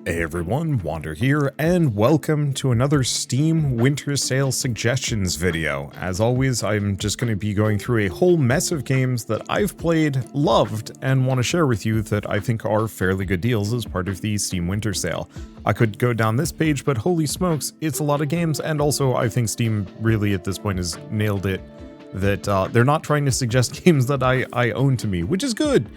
Hey everyone, Wander here, and welcome to another Steam Winter Sale Suggestions video. As always, I'm just going to be going through a whole mess of games that I've played, loved, and want to share with you that I think are fairly good deals as part of the Steam Winter Sale. I could go down this page, but holy smokes, it's a lot of games, and also I think Steam really at this point has nailed it. That they're not trying to suggest games that I own to me, which is good.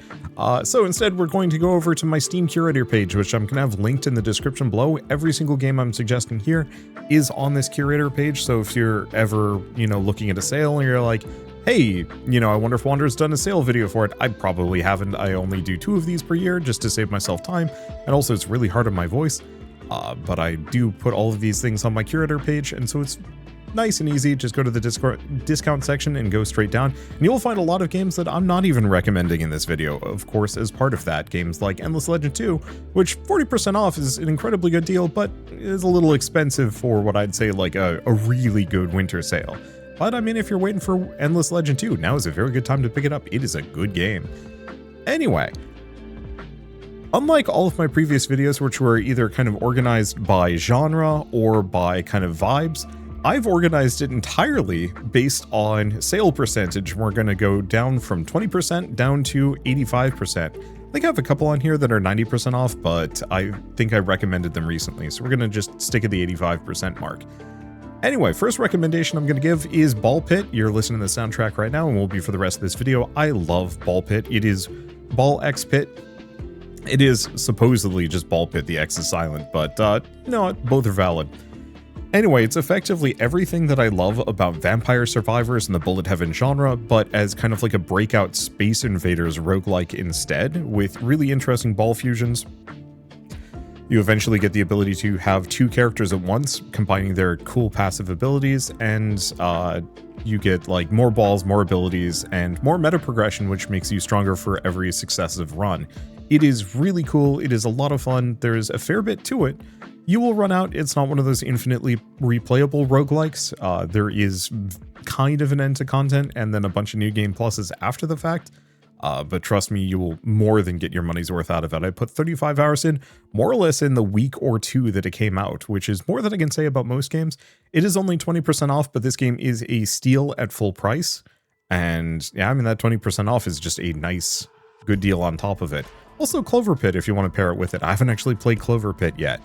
So instead, we're going to go over to my Steam Curator page, which I'm going to have linked in the description below. Every single game I'm suggesting here is on this Curator page, so if you're ever, looking at a sale and you're like, hey, I wonder if Wander's done a sale video for it. I probably haven't. I only do 2 of these per year just to save myself time, and also it's really hard on my voice. But I do put all of these things on my Curator page, and so it's nice and easy. Just go to the discount section and go straight down, and you'll find a lot of games that I'm not even recommending in this video. Of course, as part of that, games like Endless Legend 2, which 40% off is an incredibly good deal, but is a little expensive for what I'd say like a really good winter sale. But I mean, if you're waiting for Endless Legend 2, now is a very good time to pick it up. It is a good game. Anyway, unlike all of my previous videos, which were either kind of organized by genre or by kind of vibes, I've organized it entirely based on sale percentage. We're going to go down from 20% down to 85%. I think I have a couple on here that are 90% off, but I think I recommended them recently, so we're going to just stick at the 85% mark. Anyway, first recommendation I'm going to give is Ball Pit. You're listening to the soundtrack right now and will be for the rest of this video. I love Ball Pit. It is Ball X Pit. It is supposedly just Ball Pit. The X is silent, but no, both are valid. Anyway, it's effectively everything that I love about Vampire Survivors and the Bullet Heaven genre, but as kind of like a breakout Space Invaders roguelike instead, with really interesting ball fusions. You eventually get the ability to have 2 characters at once, combining their cool passive abilities, and you get like more balls, more abilities, and more meta progression, which makes you stronger for every successive run. It is really cool. It is a lot of fun. There's a fair bit to it. You will run out. It's not one of those infinitely replayable roguelikes. There is kind of an end to content and then a bunch of new game pluses after the fact. But trust me, you will more than get your money's worth out of it. I put 35 hours in, more or less in the week or 2 that it came out, which is more than I can say about most games. It is only 20% off, but this game is a steal at full price. And yeah, I mean, that 20% off is just a nice, good deal on top of it. Also, Clover Pit, if you want to pair it with it. I haven't actually played Clover Pit yet.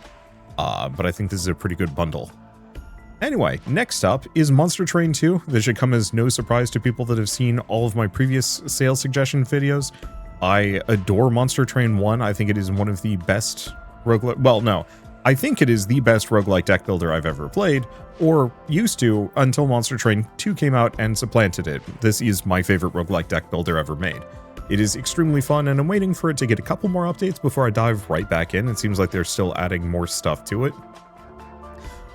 But I think this is a pretty good bundle. Anyway, next up is Monster Train 2. This should come as no surprise to people that have seen all of my previous sales suggestion videos. I adore Monster Train 1. I think it is one of the best roguelike... Well, no. I think it is the best roguelike deck builder I've ever played, or used to, until Monster Train 2 came out and supplanted it. This is my favorite roguelike deck builder ever made. It is extremely fun, and I'm waiting for it to get a couple more updates before I dive right back in. It seems like they're still adding more stuff to it.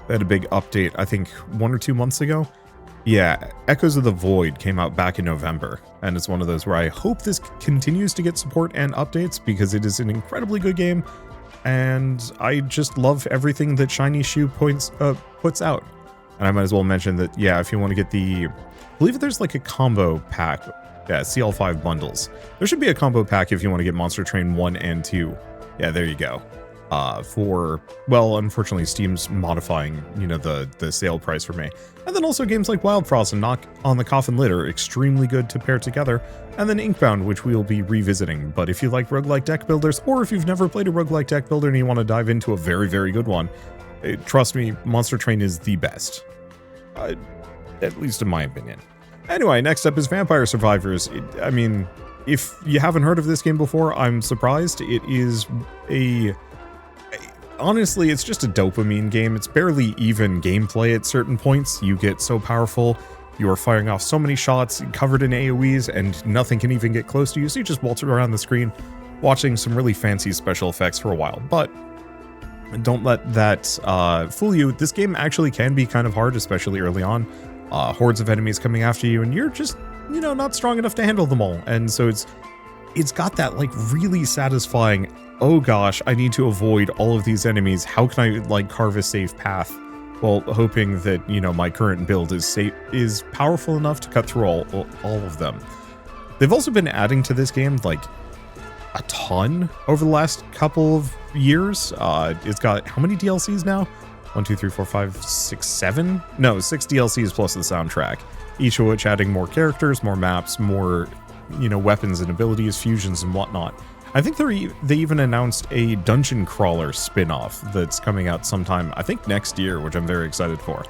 They had a big update, I think, 1 or 2 months ago. Yeah, Echoes of the Void came out back in November, and it's one of those where I hope this continues to get support and updates, because it is an incredibly good game, and I just love everything that Shiny Shoe puts out. And I might as well mention that, yeah, if you want to get the... I believe there's like a combo pack. Yeah, CL5 bundles. There should be a combo pack if you want to get Monster Train 1 and 2. Yeah, there you go. Well, unfortunately, Steam's modifying, the sale price for me. And then also games like Wild Frost and Knock on the Coffin Lid are extremely good to pair together. And then Inkbound, which we'll be revisiting. But if you like roguelike deck builders, or if you've never played a roguelike deck builder and you want to dive into a very, very good one, trust me, Monster Train is the best. At least in my opinion. Anyway, next up is Vampire Survivors. I mean, if you haven't heard of this game before, I'm surprised. It is honestly, it's just a dopamine game. It's barely even gameplay at certain points. You get so powerful, you are firing off so many shots, covered in AoEs, and nothing can even get close to you, so you just waltz around the screen, watching some really fancy special effects for a while. But don't let that fool you. This game actually can be kind of hard, especially early on. Hordes of enemies coming after you, and you're just, not strong enough to handle them all. And so it's got that like really satisfying, oh gosh, I need to avoid all of these enemies. How can I like carve a safe path? While hoping that, my current build is powerful enough to cut through all of them. They've also been adding to this game like a ton over the last couple of years. It's got how many DLCs now? 1, 2, 3, 4, 5, 6, 7? No, 6 DLCs plus the soundtrack. Each of which adding more characters, more maps, more, you know, weapons and abilities, fusions and whatnot. I think they even announced a dungeon crawler spin-off that's coming out sometime, I think next year, which I'm very excited for.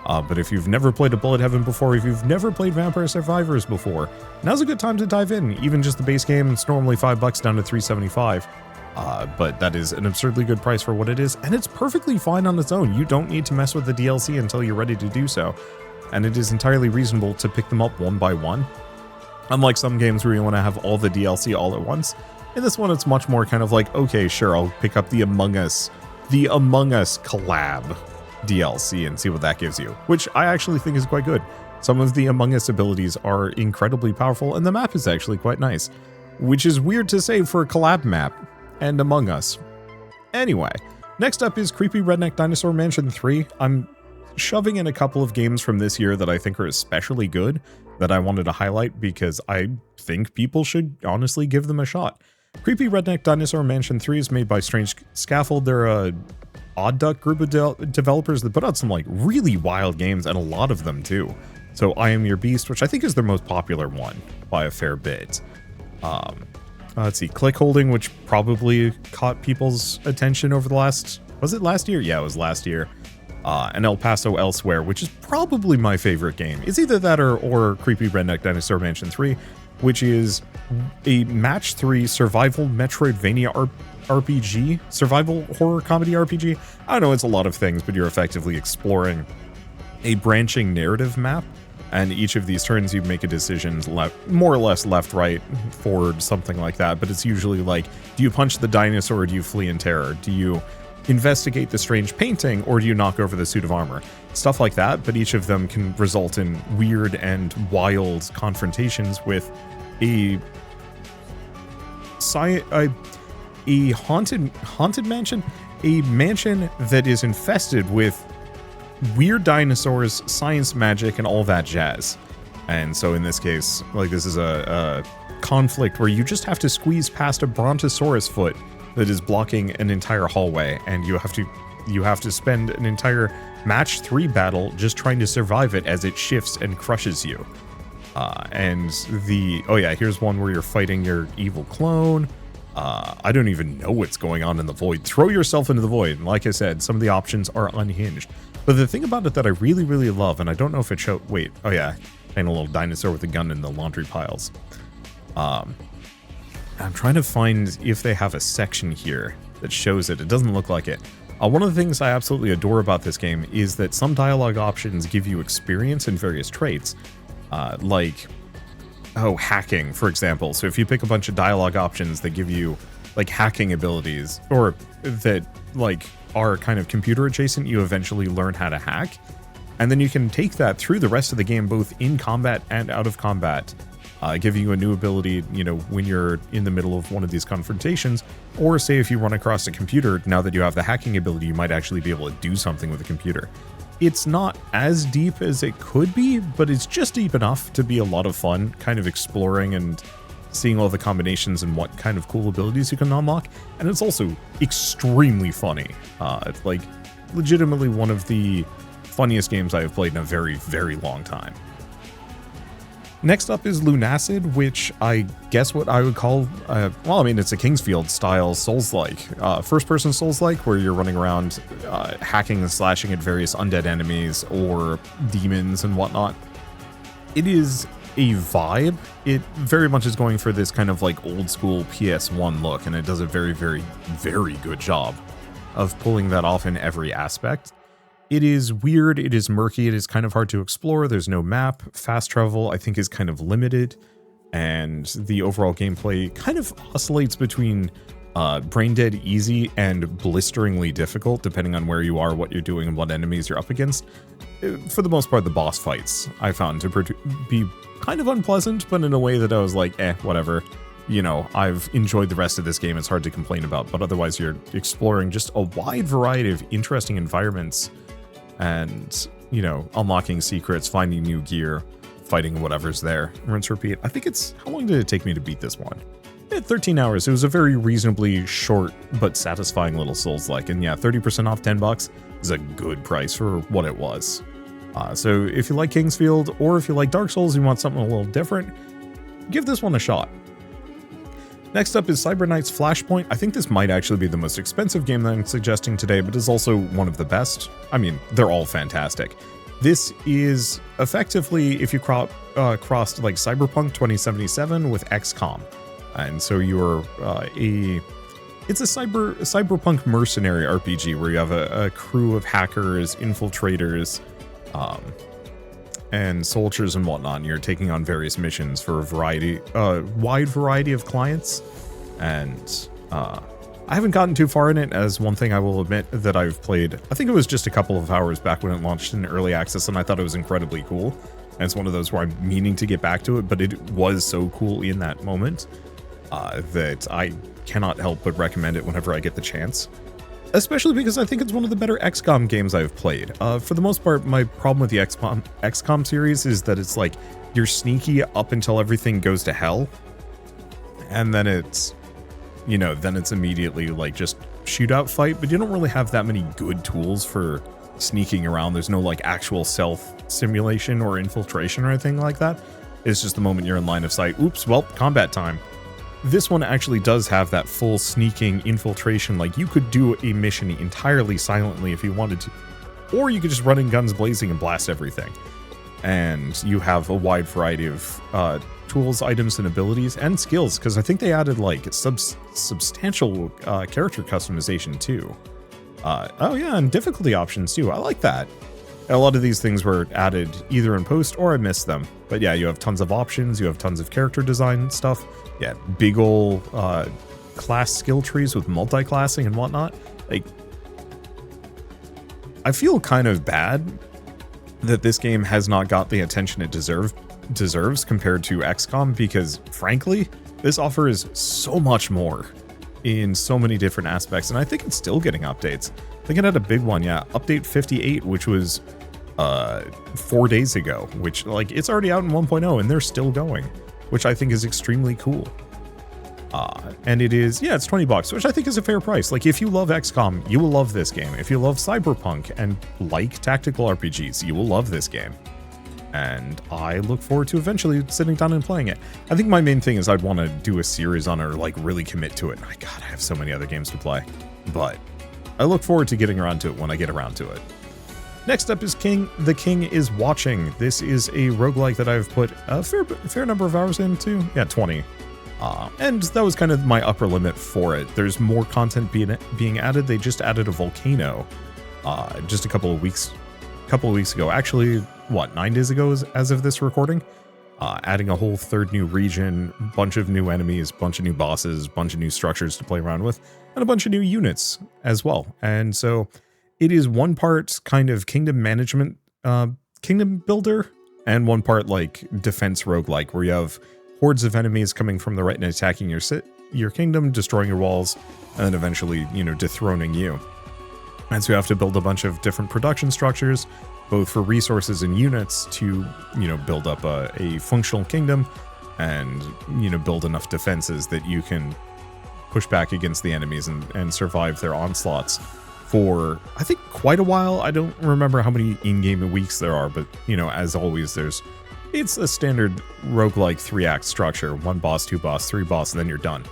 But if you've never played a Bullet Heaven before, if you've never played Vampire Survivors before, now's a good time to dive in. Even just the base game, it's normally $5 down to $3.75. But that is an absurdly good price for what it is, and it's perfectly fine on its own. You don't need to mess with the DLC until you're ready to do so. And it is entirely reasonable to pick them up one by one. Unlike some games where you want to have all the DLC all at once, in this one it's much more kind of like, okay, sure, I'll pick up the Among Us collab DLC and see what that gives you, which I actually think is quite good. Some of the Among Us abilities are incredibly powerful, and the map is actually quite nice, which is weird to say for a collab map and Among Us. Anyway, next up is Creepy Redneck Dinosaur Mansion 3. I'm shoving in a couple of games from this year that I think are especially good that I wanted to highlight because I think people should honestly give them a shot. Creepy Redneck Dinosaur Mansion 3 is made by Strange Scaffold. They're a Odd Duck group of developers that put out some like really wild games, and a lot of them too. So I Am Your Beast, which I think is their most popular one by a fair bit. Let's see, Click Holding, which probably caught people's attention over the last, was it last year? Yeah, it was last year. And El Paso Elsewhere, which is probably my favorite game. It's either that or Creepy Redneck Dinosaur Mansion 3, which is a match 3 survival Metroidvania RPG, survival horror comedy RPG. I don't know, it's a lot of things, but you're effectively exploring a branching narrative map, and each of these turns you make a decision, more or less left, right, forward, something like that, but it's usually like, do you punch the dinosaur or do you flee in terror? Do you investigate the strange painting or do you knock over the suit of armor? Stuff like that, but each of them can result in weird and wild confrontations with a haunted mansion, a mansion that is infested with weird dinosaurs, science magic, and all that jazz. And so in this case, like, this is a conflict where you just have to squeeze past a brontosaurus foot that is blocking an entire hallway, and you have to spend an entire match 3 battle just trying to survive it as it shifts and crushes you. Oh yeah, here's one where you're fighting your evil clone. I don't even know what's going on in the void. Throw yourself into the void. And like I said, some of the options are unhinged. But the thing about it that I really, really love, and I don't know if it showed, wait, oh yeah, and a little dinosaur with a gun in the laundry piles. I'm trying to find if they have a section here that shows it. It doesn't look like it. One of the things I absolutely adore about this game is that some dialogue options give you experience in various traits, like hacking, for example. So if you pick a bunch of dialogue options that give you like hacking abilities, or that like are kind of computer adjacent, you eventually learn how to hack, and then you can take that through the rest of the game, both in combat and out of combat, giving you a new ability, you know, when you're in the middle of one of these confrontations. Or say if you run across a computer, now that you have the hacking ability, you might actually be able to do something with the computer. It's not as deep as it could be, but it's just deep enough to be a lot of fun, kind of exploring and seeing all the combinations and what kind of cool abilities you can unlock. And it's also extremely funny. It's like legitimately one of the funniest games I have played in a very, very long time. Next up is Lunacid, which I guess what I would call, well, I mean, it's a Kingsfield style Souls-like, first-person Souls-like, where you're running around hacking and slashing at various undead enemies or demons and whatnot. It is a vibe. It very much is going for this kind of like old-school PS1 look, and it does a very, very, very good job of pulling that off in every aspect. It is weird, it is murky, it is kind of hard to explore, there's no map, fast travel I think is kind of limited, and the overall gameplay kind of oscillates between brain dead easy and blisteringly difficult, depending on where you are, what you're doing, and what enemies you're up against. For the most part, the boss fights I found to be kind of unpleasant, but in a way that I was like, whatever. You know, I've enjoyed the rest of this game, it's hard to complain about, but otherwise you're exploring just a wide variety of interesting environments, and, you know, unlocking secrets, finding new gear, fighting whatever's there. Rinse, repeat. I think it's, how long did it take me to beat this one? 13 hours. It was a very reasonably short but satisfying little Souls-like. And yeah, 30% off, $10 is a good price for what it was. So if you like Kingsfield, or if you like Dark Souls and you want something a little different, give this one a shot. Next up is Cybernight's Flashpoint. I think this might actually be the most expensive game that I'm suggesting today, but is also one of the best. I mean, they're all fantastic. This is effectively if you crossed like Cyberpunk 2077 with XCOM. And so you're it's a cyberpunk mercenary RPG where you have a crew of hackers, infiltrators, and soldiers and whatnot, and you're taking on various missions for a wide variety of clients. And I haven't gotten too far in it, as one thing I will admit that I've played, I think it was just a couple of hours back when it launched in early access, and I thought it was incredibly cool. And it's one of those where I'm meaning to get back to it, but it was so cool in that moment that I cannot help but recommend it whenever I get the chance. Especially because I think it's one of the better XCOM games I've played. For the most part, my problem with the XCOM series is that it's like, you're sneaky up until everything goes to hell. And then it's, you know, then it's immediately like just shootout fight, but you don't really have that many good tools for sneaking around. There's no like actual self simulation or infiltration or anything like that. It's just the moment you're in line of sight, oops, well, combat time. This one actually does have that full sneaking infiltration. Like, you could do a mission entirely silently if you wanted to, or you could just run in guns blazing and blast everything. And you have a wide variety of tools, items, and abilities, and skills, because I think they added like substantial character customization too. Oh yeah, and difficulty options too. I like that. A lot of these things were added either in post or I missed them. But yeah, you have tons of options, you have tons of character design stuff. Yeah, big ol' class skill trees with multi-classing and whatnot. Like, I feel kind of bad that this game has not got the attention it deserves compared to XCOM, because frankly, this offers so much more in so many different aspects, and I think it's still getting updates. I think it had a big one, yeah, update 58, which was 4 days ago, which, like, it's already out in 1.0 and they're still going, which I think is extremely cool. And it is, yeah, it's $20, which I think is a fair price. Like, if you love XCOM, you will love this game. If you love Cyberpunk and like tactical RPGs, you will love this game. And I look forward to eventually sitting down and playing it. I think my main thing is I'd want to do a series on it, or like really commit to it. And God, I have so many other games to play. But I look forward to getting around to it when I get around to it. Next up is King. The King is Watching. This is a roguelike that I've put a fair number of hours into. Yeah, 20. And that was kind of my upper limit for it. There's more content being added. They just added a volcano just a couple of weeks ago. Actually, what, 9 days ago as of this recording? Adding a whole third new region, bunch of new enemies, bunch of new bosses, bunch of new structures to play around with, and a bunch of new units as well. And so it is one part kind of kingdom management, kingdom builder, and one part like defense roguelike, where you have hordes of enemies coming from the right and attacking your kingdom, destroying your walls, and then eventually, you know, dethroning you. And so you have to build a bunch of different production structures, both for resources and units, to, you know, build up a functional kingdom and, you know, build enough defenses that you can push back against the enemies and survive their onslaughts for, I think, quite a while. I don't remember how many in-game weeks there are, but, you know, as always, it's a standard roguelike 3-act structure: 1 boss, 2 boss, 3 boss, and then you're done.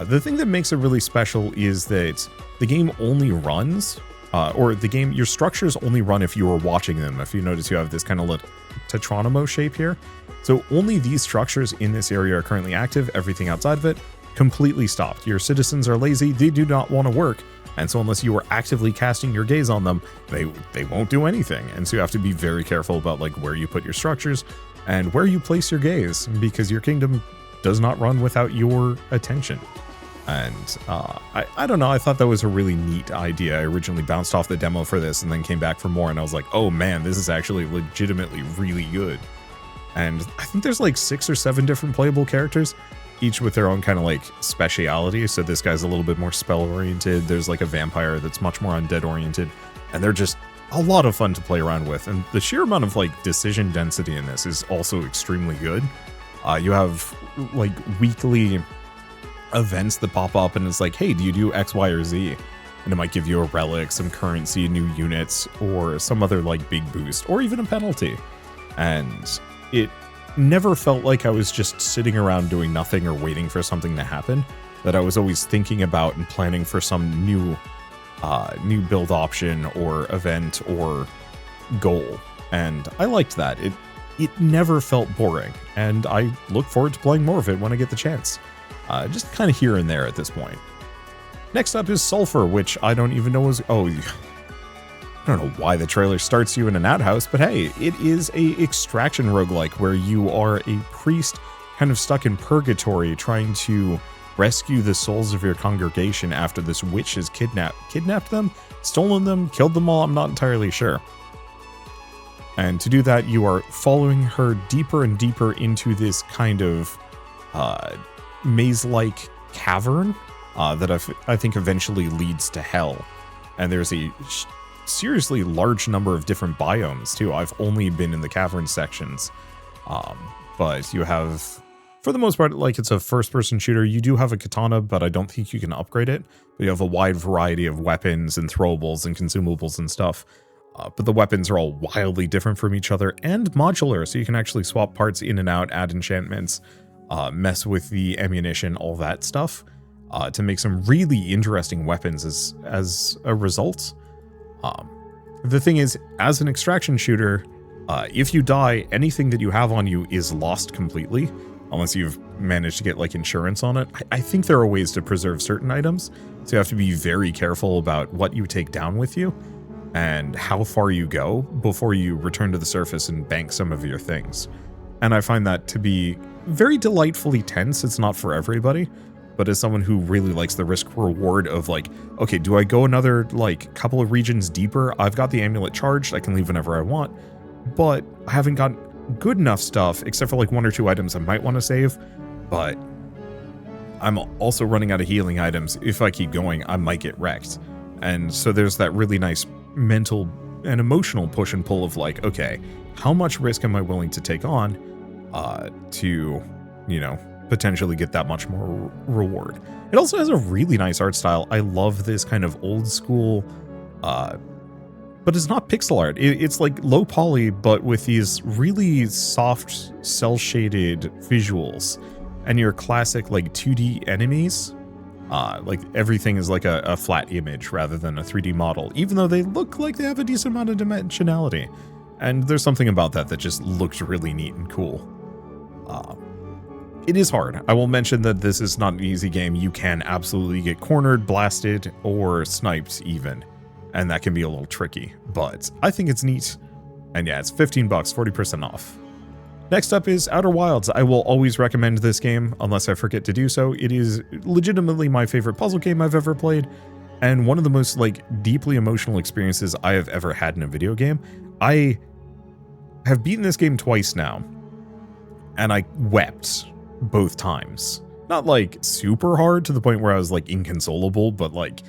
The thing that makes it really special is that the game only runs, your structures only run if you are watching them. If you notice, you have this kind of little Tetronimo shape here. So only these structures in this area are currently active. Everything outside of it, completely stopped. Your citizens are lazy, they do not want to work, and so unless you are actively casting your gaze on them, they won't do anything. And so you have to be very careful about like where you put your structures and where you place your gaze, because your kingdom does not run without your attention. And I don't know, I thought that was a really neat idea. I originally bounced off the demo for this and then came back for more, and I was like, oh man, this is actually legitimately really good. And I think there's like 6 or 7 different playable characters, each with their own kind of like speciality. So this guy's a little bit more spell oriented. There's like a vampire that's much more undead oriented, and they're just a lot of fun to play around with. And the sheer amount of like decision density in this is also extremely good. You have like weekly events that pop up and it's like, hey, do you do X, Y, or Z? And it might give you a relic, some currency, new units, or some other like big boost, or even a penalty. And it never felt like I was just sitting around doing nothing or waiting for something to happen, that I was always thinking about and planning for some new build option or event or goal. And I liked that. It never felt boring, and I look forward to playing more of it when I get the chance. Just kind of here and there at this point. Next up is SULFUR, which I don't even know was... Oh, I don't know why the trailer starts you in an outhouse, but hey, it is a extraction roguelike where you are a priest kind of stuck in purgatory trying to rescue the souls of your congregation after this witch has kidnapped them, stolen them, killed them all, I'm not entirely sure. And to do that, you are following her deeper and deeper into this kind of maze-like cavern that I think eventually leads to hell. And there's a seriously large number of different biomes too. I've only been in the cavern sections, but you have, for the most part, like it's a first-person shooter. You do have a katana, but I don't think you can upgrade it. But you have a wide variety of weapons and throwables and consumables and stuff. But the weapons are all wildly different from each other and modular, so you can actually swap parts in and out, add enchantments, mess with the ammunition, all that stuff, to make some really interesting weapons as a result. The thing is, as an extraction shooter, if you die, anything that you have on you is lost completely, unless you've managed to get like insurance on it. I think there are ways to preserve certain items, so you have to be very careful about what you take down with you and how far you go before you return to the surface and bank some of your things. And I find that to be very delightfully tense. It's not for everybody, but as someone who really likes the risk reward of like, okay, do I go another like couple of regions deeper? I've got the amulet charged, I can leave whenever I want, but I haven't got good enough stuff except for like 1 or 2 items I might want to save, but I'm also running out of healing items. If I keep going, I might get wrecked. And so there's that really nice mental and emotional push and pull of like, okay, how much risk am I willing to take on to, you know, potentially get that much more reward. It also has a really nice art style. I love this kind of old school, but it's not pixel art. It's like low poly, but with these really soft cel shaded visuals and your classic like 2D enemies. Like everything is like a flat image rather than a 3D model, even though they look like they have a decent amount of dimensionality. And there's something about that that just looks really neat and cool. It is hard. I will mention that this is not an easy game. You can absolutely get cornered, blasted, or sniped even. And that can be a little tricky, but I think it's neat. And yeah, it's $15, 40% off. Next up is Outer Wilds. I will always recommend this game unless I forget to do so. It is legitimately my favorite puzzle game I've ever played, and one of the most like deeply emotional experiences I have ever had in a video game. I have beaten this game twice now, and I wept both times. Not like super hard to the point where I was like inconsolable, but like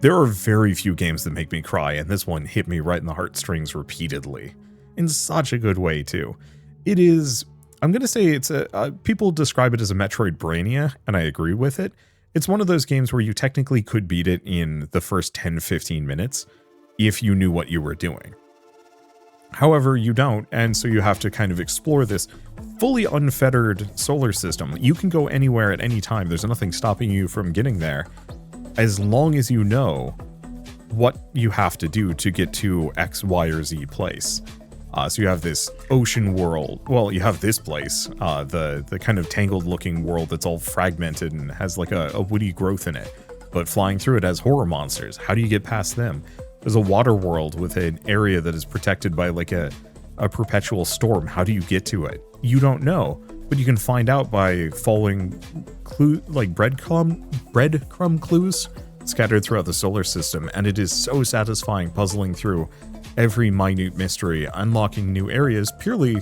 there are very few games that make me cry, and this one hit me right in the heartstrings repeatedly in such a good way too. It is, I'm going to say it's people describe it as a Metroidvania, and I agree with it. It's one of those games where you technically could beat it in the first 10-15 minutes if you knew what you were doing. However, you don't, and so you have to kind of explore this fully unfettered solar system. You can go anywhere at any time. There's nothing stopping you from getting there, as long as you know what you have to do to get to X, Y, or Z place. So you have this ocean world. Well, you have this place, the kind of tangled looking world that's all fragmented and has like a woody growth in it. But flying through it has horror monsters. How do you get past them? There's a water world with an area that is protected by like a perpetual storm. How do you get to it? You don't know, but you can find out by following breadcrumb clues scattered throughout the solar system. And it is so satisfying puzzling through every minute mystery, unlocking new areas purely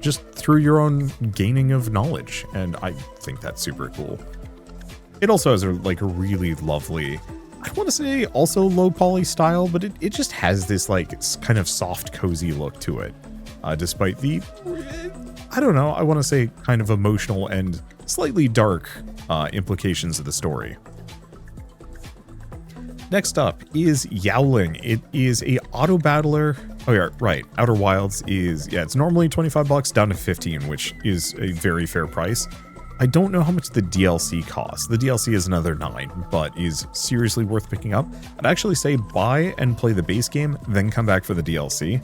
just through your own gaining of knowledge, and I think that's super cool. It also has a really lovely, I want to say also low poly style, but it just has this like kind of soft cozy look to it, despite the, I don't know, I want to say kind of emotional and slightly dark implications of the story. Next up is Yaoling. It is a auto battler. Oh yeah, right. Outer Wilds is, yeah, it's normally 25 bucks down to 15, which is a very fair price. I don't know how much the DLC costs. The DLC is another 9, but is seriously worth picking up. I'd actually say buy and play the base game, then come back for the DLC.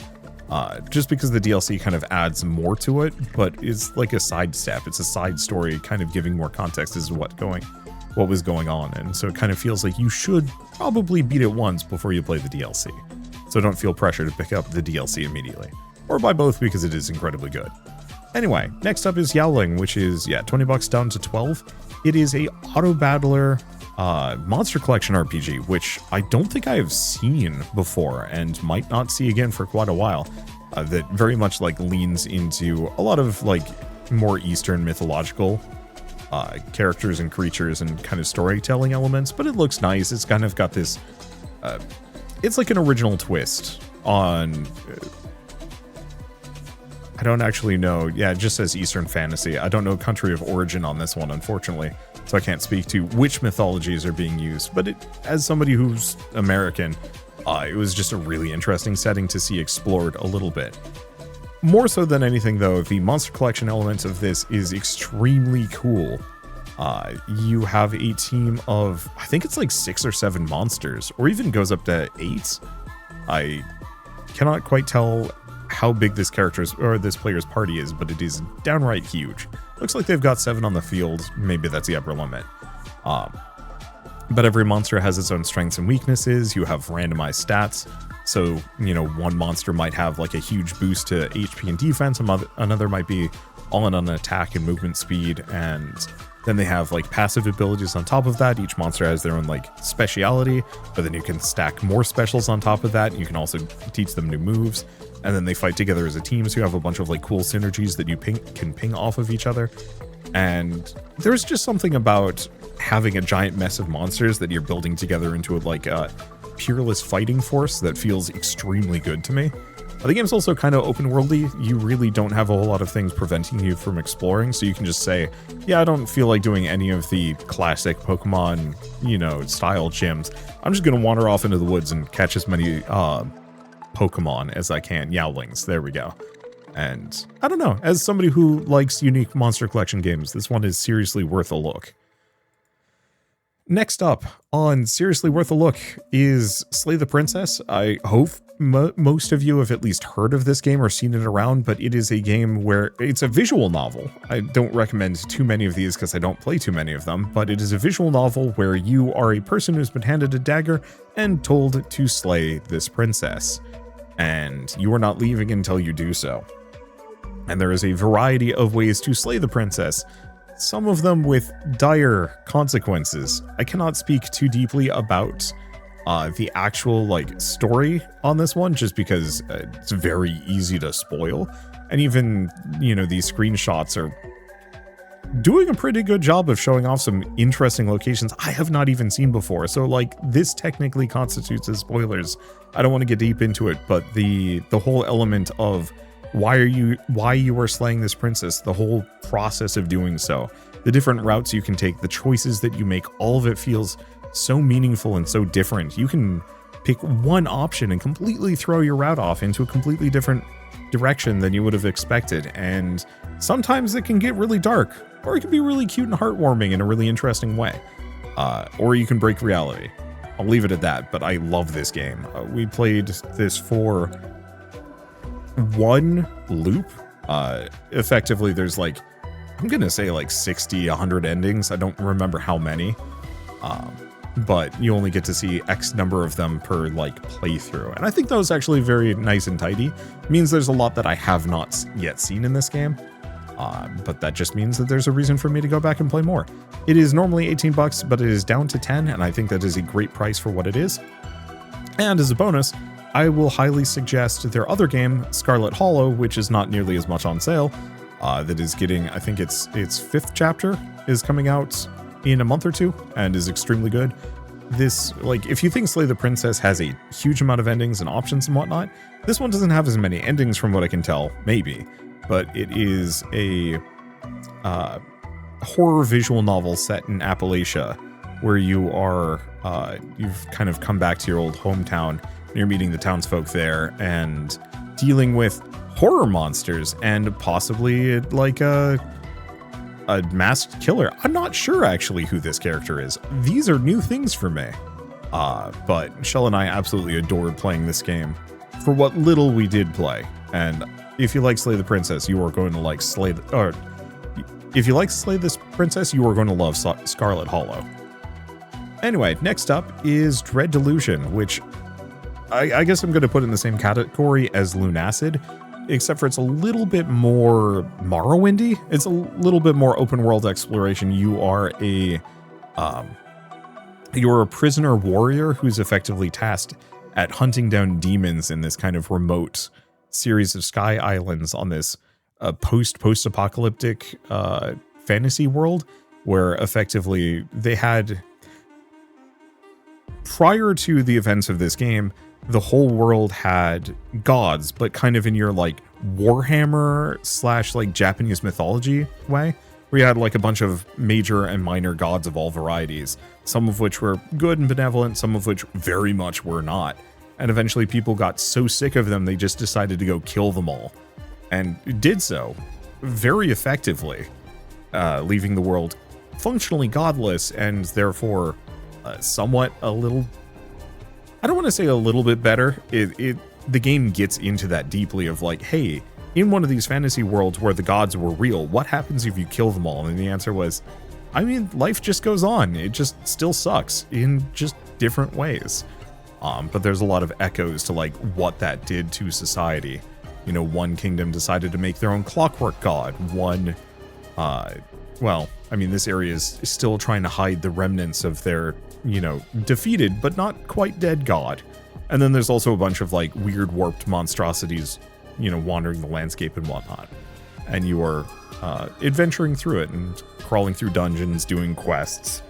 Just because the DLC kind of adds more to it, but it's like a sidestep. It's a side story, kind of giving more context as to what was going on, and so it kind of feels like you should probably beat it once before you play the DLC. So don't feel pressure to pick up the DLC immediately, or buy both because it is incredibly good. Anyway, next up is Yaoling, which is, yeah, 20 bucks down to 12. It is a auto battler monster collection RPG, which I don't think I have seen before and might not see again for quite a while. That very much like leans into a lot of like more Eastern mythological characters and creatures and kind of storytelling elements, but it looks nice. It's kind of got this it's like an original twist on I don't actually know. Yeah, it just says Eastern fantasy. I don't know country of origin on this one, unfortunately, so I can't speak to which mythologies are being used, but as somebody who's American, it was just a really interesting setting to see explored a little bit. More so than anything, though, the monster collection element of this is extremely cool. You have a team of, I think it's like 6 or 7 monsters, or even goes up to 8. I cannot quite tell how big this player's party is, but it is downright huge. Looks like they've got 7 on the field. Maybe that's the upper limit. But every monster has its own strengths and weaknesses. You have randomized stats. So, you know, one monster might have like a huge boost to HP and defense, another might be all in on attack and movement speed, and then they have like passive abilities on top of that. Each monster has their own like speciality, but then you can stack more specials on top of that. You can also teach them new moves, and then they fight together as a team, so you have a bunch of like cool synergies that you can ping off of each other. And there's just something about having a giant mess of monsters that you're building together into like a peerless fighting force that feels extremely good to me. The game's also kind of open worldy. You really don't have a whole lot of things preventing you from exploring, so you can just say, yeah, I don't feel like doing any of the classic Pokemon, you know, style gyms. I'm just gonna wander off into the woods and catch as many Pokemon as I can. Yaolings, there we go. And I don't know, as somebody who likes unique monster collection games, this one is seriously worth a look. Next up on Seriously Worth a Look is Slay the Princess. I hope most of you have at least heard of this game or seen it around, but it is a game where it's a visual novel. I don't recommend too many of these because I don't play too many of them, but it is a visual novel where you are a person who's been handed a dagger and told to slay this princess, and you are not leaving until you do so. And there is a variety of ways to slay the princess, some of them with dire consequences. I cannot speak too deeply about the actual like story on this one, just because it's very easy to spoil, and even, you know, these screenshots are doing a pretty good job of showing off some interesting locations I have not even seen before. So like this technically constitutes as spoilers. I don't want to get deep into it, but the whole element of why you are slaying this princess, the whole process of doing so, the different routes you can take, the choices that you make, all of it feels so meaningful and so different. You can pick one option and completely throw your route off into a completely different direction than you would have expected, and sometimes it can get really dark, or it can be really cute and heartwarming in a really interesting way, or you can break reality. I'll leave it at that, but I love this game. We played this for one loop. Effectively, there's like, I'm gonna say like 60, 100 endings. I don't remember how many, but you only get to see X number of them per like playthrough. And I think that was actually very nice and tidy. It means there's a lot that I have not yet seen in this game, but that just means that there's a reason for me to go back and play more. It is normally 18 bucks, but it is down to 10, and I think that is a great price for what it is. And as a bonus, I will highly suggest their other game, Scarlet Hollow, which is not nearly as much on sale, that is getting, I think its 5th chapter is coming out in a month or two, and is extremely good. This, like, if you think Slay the Princess has a huge amount of endings and options and whatnot, this one doesn't have as many endings from what I can tell, maybe, but it is a horror visual novel set in Appalachia, where you are, you've kind of come back to your old hometown, and you're meeting the townsfolk there, and dealing with horror monsters, and possibly, like, a masked killer. I'm not sure, actually, who this character is. These are new things for me. But Shell and I absolutely adored playing this game for what little we did play, and if you like Slay the Princess, you are going to like if you like Slay this Princess, you are going to love Scarlet Hollow. Anyway, next up is Delusion, which I guess I'm going to put in the same category as Lunacid, except for it's a little bit more Morrowindy. It's a little bit more open world exploration. You're a prisoner warrior who's effectively tasked at hunting down demons in this kind of remote series of sky islands on this post-apocalyptic fantasy world, where effectively they had, prior to the events of this game, the whole world had gods, but kind of in your like Warhammer / like Japanese mythology way, where you had like a bunch of major and minor gods of all varieties, some of which were good and benevolent, some of which very much were not. And eventually people got so sick of them, they just decided to go kill them all. And did so very effectively, leaving the world functionally godless, and therefore somewhat a little... I don't want to say a little bit better. The game gets into that deeply of like, hey, in one of these fantasy worlds where the gods were real, what happens if you kill them all? And the answer was, I mean, life just goes on. It just still sucks in just different ways. But there's a lot of echoes to like what that did to society. You know, one kingdom decided to make their own clockwork god. One, well, I mean, this area is still trying to hide the remnants of their, you know, defeated but not quite dead god. And then there's also a bunch of like weird warped monstrosities, you know, wandering the landscape and whatnot. And you are adventuring through it and crawling through dungeons, doing quests,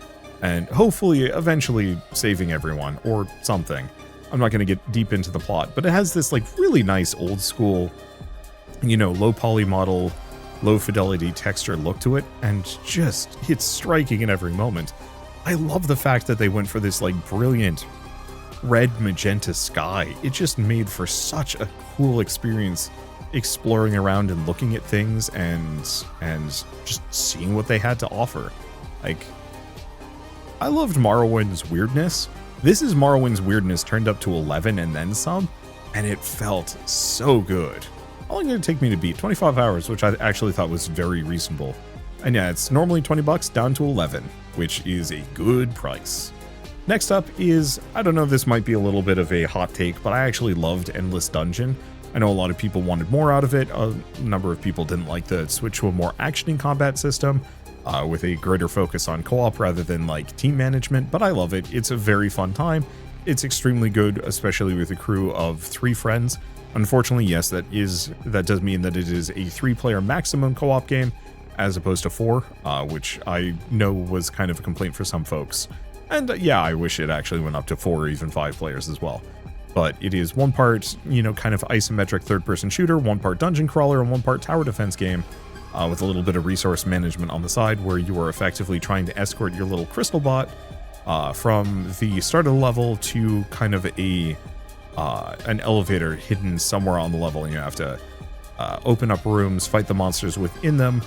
and hopefully eventually saving everyone or something. I'm not going to get deep into the plot, but it has this like really nice old school, you know, low poly model, low fidelity texture look to it, and just it's striking in every moment. I love the fact that they went for this like brilliant red magenta sky. It just made for such a cool experience exploring around and looking at things and just seeing what they had to offer. Like, I loved Morrowind's weirdness. This is Morrowind's weirdness turned up to 11 and then some, and it felt so good. How long did it take me to beat? 25 hours, which I actually thought was very reasonable. And yeah, it's normally $20 down to 11, which is a good price. Next up is, I don't know, this might be a little bit of a hot take, but I actually loved Endless Dungeon. I know a lot of people wanted more out of it. A number of people didn't like the switch to a more actioning combat system, with a greater focus on co-op rather than like team management, but I love it. It's a very fun time. It's extremely good, especially with a crew of 3 friends. Unfortunately, yes, that does mean that it is a 3-player maximum co-op game as opposed to 4, which I know was kind of a complaint for some folks. And yeah, I wish it actually went up to 4 or even 5 players as well. But it is 1 part, you know, kind of isometric third-person shooter, 1 part dungeon crawler, and 1 part tower defense game, with a little bit of resource management on the side, where you are effectively trying to escort your little crystal bot from the start of the level to kind of an elevator hidden somewhere on the level, and you have to open up rooms, fight the monsters within them,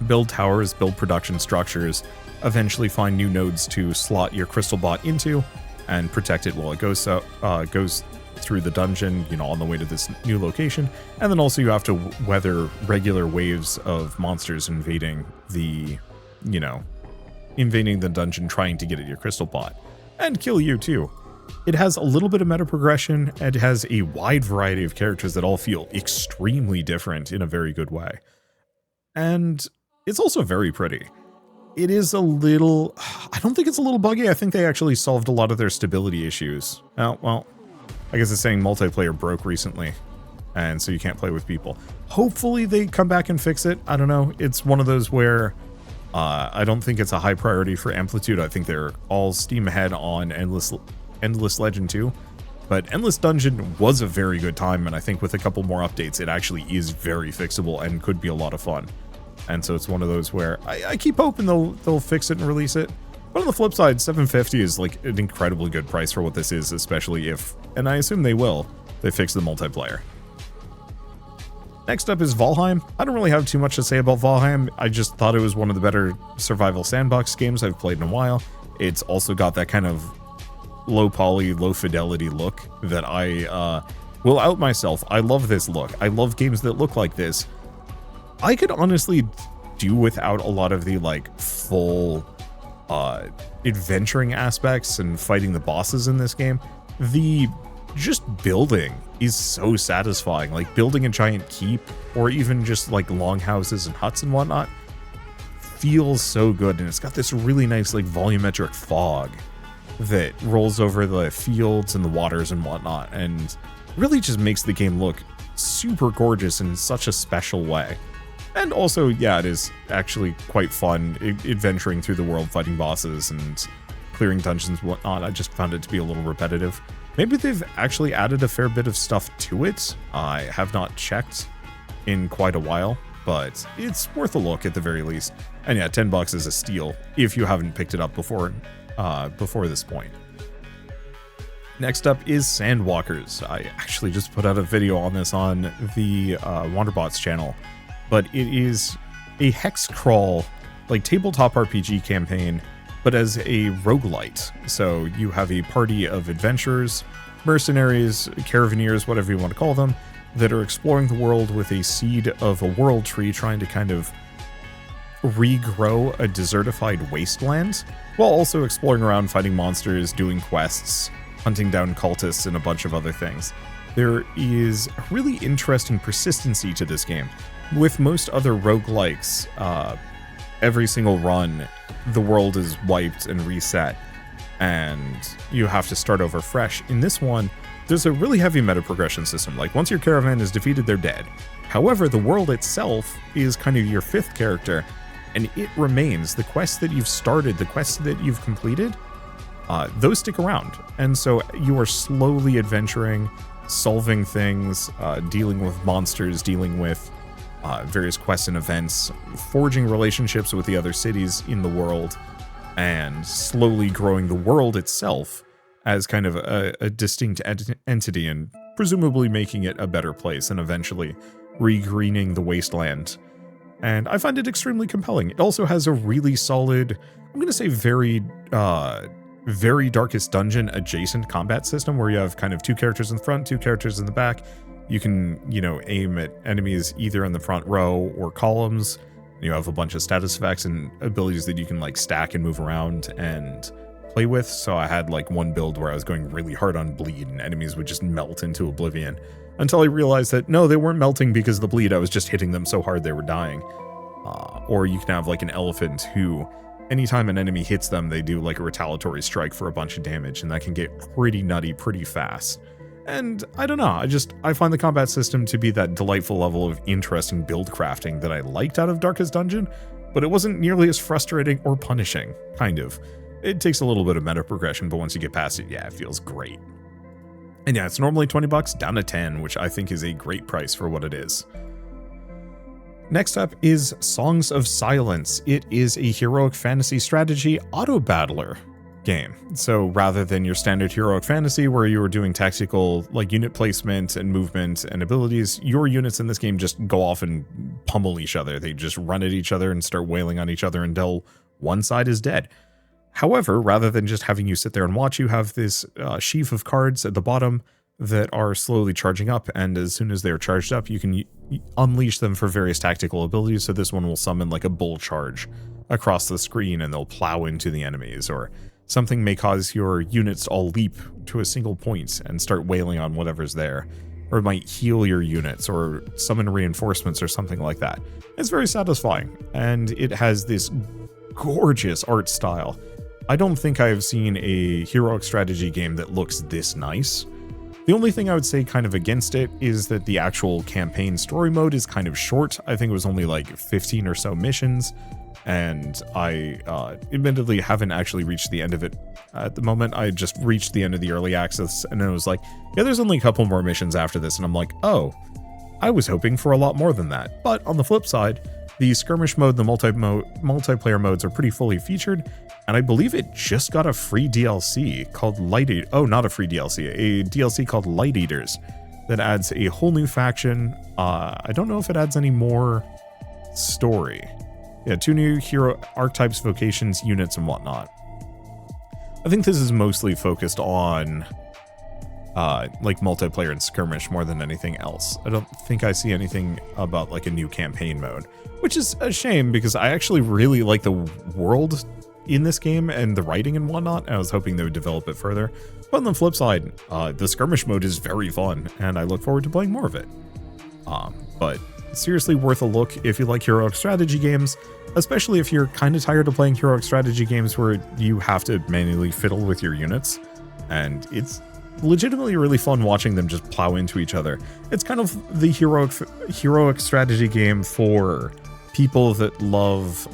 build towers, build production structures, eventually find new nodes to slot your crystal bot into, and protect it while it goes through the dungeon, you know, on the way to this new location. And then also you have to weather regular waves of monsters invading the dungeon, trying to get at your crystal bot and kill you too. It has a little bit of meta progression, and it has a wide variety of characters that all feel extremely different in a very good way. And it's also very pretty. It is a little, I don't think it's a little buggy. I think they actually solved a lot of their stability issues. Oh, well, I guess it's saying multiplayer broke recently, and so you can't play with people. Hopefully they come back and fix it. I don't know. It's one of those where I don't think it's a high priority for Amplitude. I think they're all steam ahead on Endless Legend 2. But Endless Dungeon was a very good time, and I think with a couple more updates, it actually is very fixable and could be a lot of fun. And so it's one of those where I keep hoping they'll fix it and release it. But on the flip side, $750 is like an incredibly good price for what this is, especially if, and I assume they will, they fix the multiplayer. Next up is Valheim. I don't really have too much to say about Valheim. I just thought it was one of the better survival sandbox games I've played in a while. It's also got that kind of low poly, low fidelity look that I will out myself. I love this look. I love games that look like this. I could honestly do without a lot of the like full adventuring aspects and fighting the bosses in this game. The just building is so satisfying. Like building a giant keep or even just like longhouses and huts and whatnot feels so good, and it's got this really nice like volumetric fog that rolls over the fields and the waters and whatnot, and really just makes the game look super gorgeous in such a special way. And also, yeah, it is actually quite fun adventuring through the world, fighting bosses and clearing dungeons and whatnot. I just found it to be a little repetitive. Maybe they've actually added a fair bit of stuff to it. I have not checked in quite a while, but it's worth a look at the very least. And yeah, $10 is a steal if you haven't picked it up before this point. Next up is Sandwalkers. I actually just put out a video on this on the Wanderbot's channel, but it is a hex crawl, like tabletop RPG campaign, but as a roguelite. So you have a party of adventurers, mercenaries, caravaneers, whatever you want to call them, that are exploring the world with a seed of a world tree, trying to kind of regrow a desertified wasteland, while also exploring around, fighting monsters, doing quests, hunting down cultists, and a bunch of other things. There is a really interesting persistency to this game. With most other roguelikes, every single run, the world is wiped and reset, and you have to start over fresh. In this one, there's a really heavy meta progression system. Like, once your caravan is defeated, they're dead. However, the world itself is kind of your fifth character, and it remains. The quests that you've started, the quests that you've completed, those stick around. And so you are slowly adventuring, solving things, dealing with monsters, dealing with various quests and events, forging relationships with the other cities in the world, and slowly growing the world itself as kind of a distinct entity, and presumably making it a better place, and eventually regreening the wasteland. And I find it extremely compelling. It also has a really solid, I'm going to say very Darkest Dungeon adjacent combat system, where you have kind of two characters in the front, two characters in the back. You can, aim at enemies either in the front row or columns. You have a bunch of status effects and abilities that you can like stack and move around and play with. So I had like one build where I was going really hard on bleed, and enemies would just melt into oblivion, until I realized that no, they weren't melting because of the bleed. I was just hitting them so hard they were dying. Or you can have like an elephant who, anytime an enemy hits them, they do like a retaliatory strike for a bunch of damage, and that can get pretty nutty pretty fast. And I don't know, I find the combat system to be that delightful level of interesting build crafting that I liked out of Darkest Dungeon, but it wasn't nearly as frustrating or punishing, kind of. It takes a little bit of meta progression, but once you get past it, yeah, it feels great. And yeah, it's normally $20, down to 10, which I think is a great price for what it is. Next up is Songs of Silence. It is a heroic fantasy strategy auto-battler game. So rather than your standard heroic fantasy where you were doing tactical like unit placement and movement and abilities, your units in this game just go off and pummel each other. They just run at each other and start wailing on each other until one side is dead. However, rather than just having you sit there and watch, you have this sheaf of cards at the bottom that are slowly charging up, and as soon as they're charged up, you can unleash them for various tactical abilities. So this one will summon like a bull charge across the screen, and they'll plow into the enemies, or something may cause your units to all leap to a single point and start wailing on whatever's there, or it might heal your units or summon reinforcements or something like that. It's very satisfying, and it has this gorgeous art style. I don't think I have seen a heroic strategy game that looks this nice. The only thing I would say kind of against it is that the actual campaign story mode is kind of short. I think it was only like 15 or so missions, and I admittedly haven't actually reached the end of it at the moment. I just reached the end of the early access, and it was like, yeah, there's only a couple more missions after this, and I'm like, oh, I was hoping for a lot more than that. But on the flip side, The skirmish mode, the multiplayer modes are pretty fully featured, and I believe it just got a free DLC called Light Eaters. Oh, not a free DLC, a DLC called Light Eaters that adds a whole new faction. I don't know if it adds any more story. Yeah, 2 new hero archetypes, vocations, units, and whatnot. I think this is mostly focused on like multiplayer and skirmish more than anything else. I don't think I see anything about like a new campaign mode, which is a shame because I actually really like the world in this game and the writing and whatnot. And I was hoping they would develop it further. But on the flip side, the skirmish mode is very fun and I look forward to playing more of it. But seriously worth a look if you like heroic strategy games, especially if you're kind of tired of playing heroic strategy games where you have to manually fiddle with your units. And it's legitimately really fun watching them just plow into each other. It's kind of the heroic strategy game for people that love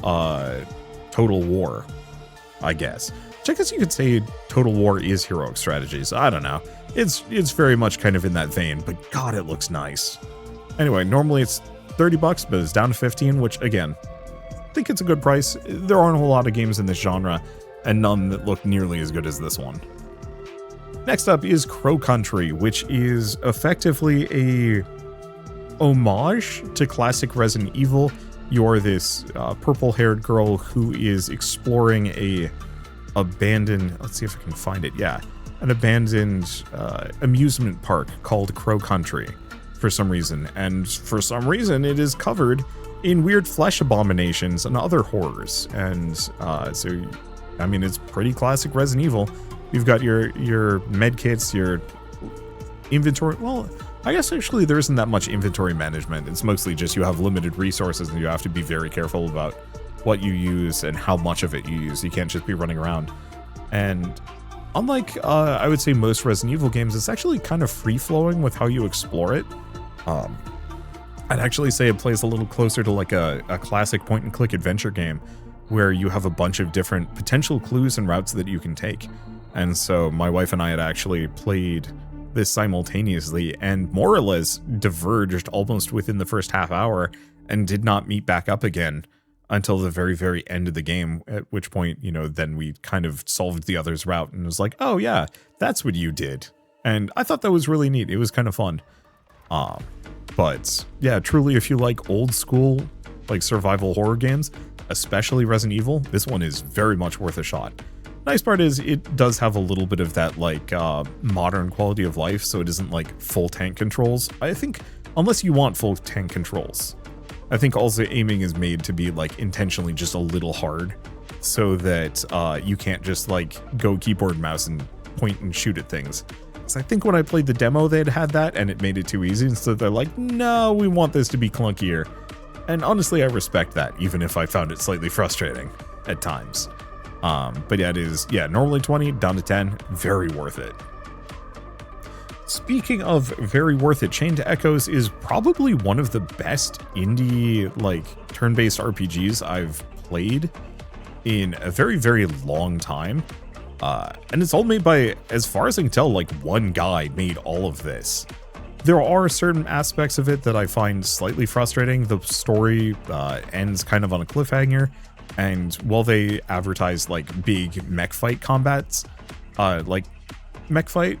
Total War, I guess. Which I guess you could say Total War is heroic strategies. I don't know. It's very much kind of in that vein, but God, it looks nice. Anyway, normally it's $30, but it's down to 15, which again, I think it's a good price. There aren't a whole lot of games in this genre, and none that look nearly as good as this one. Next up is Crow Country, which is effectively a homage to classic Resident Evil. You're this purple-haired girl who is exploring a abandoned, let's see if I can find it, yeah, an abandoned amusement park called Crow Country for some reason, and for some reason it is covered in weird flesh abominations and other horrors, and so, I mean, it's pretty classic Resident Evil. You've got your med kits, your inventory. Well, I guess actually there isn't that much inventory management. It's mostly just you have limited resources and you have to be very careful about what you use and how much of it you use. You can't just be running around. And unlike, I would say most Resident Evil games, it's actually kind of free-flowing with how you explore it. I'd actually say it plays a little closer to like a classic point-and-click adventure game where you have a bunch of different potential clues and routes that you can take. And so my wife and I had actually played this simultaneously and more or less diverged almost within the first half hour and did not meet back up again until the very, very end of the game, at which point, you know, then we kind of solved the other's route and was like, oh yeah, that's what you did. And I thought that was really neat. It was kind of fun. But yeah, truly, if you like old school, like survival horror games, especially Resident Evil, this one is very much worth a shot. Nice part is it does have a little bit of that like modern quality of life, so it isn't like full tank controls. I think unless you want full tank controls, I think also aiming is made to be like intentionally just a little hard so that you can't just like go keyboard mouse and point and shoot at things. So I think when I played the demo they'd had that and it made it too easy, and so they're like, no, we want this to be clunkier. And honestly I respect that, even if I found it slightly frustrating at times. But yeah, it is, yeah, normally 20, down to 10, very worth it. Speaking of very worth it, Chained Echoes is probably one of the best indie, like, turn-based RPGs I've played in a very, very long time. And it's all made by, as far as I can tell, like, one guy made all of this. There are certain aspects of it that I find slightly frustrating. The story ends kind of on a cliffhanger. And while they advertise like big mech fight combats, like mech fight,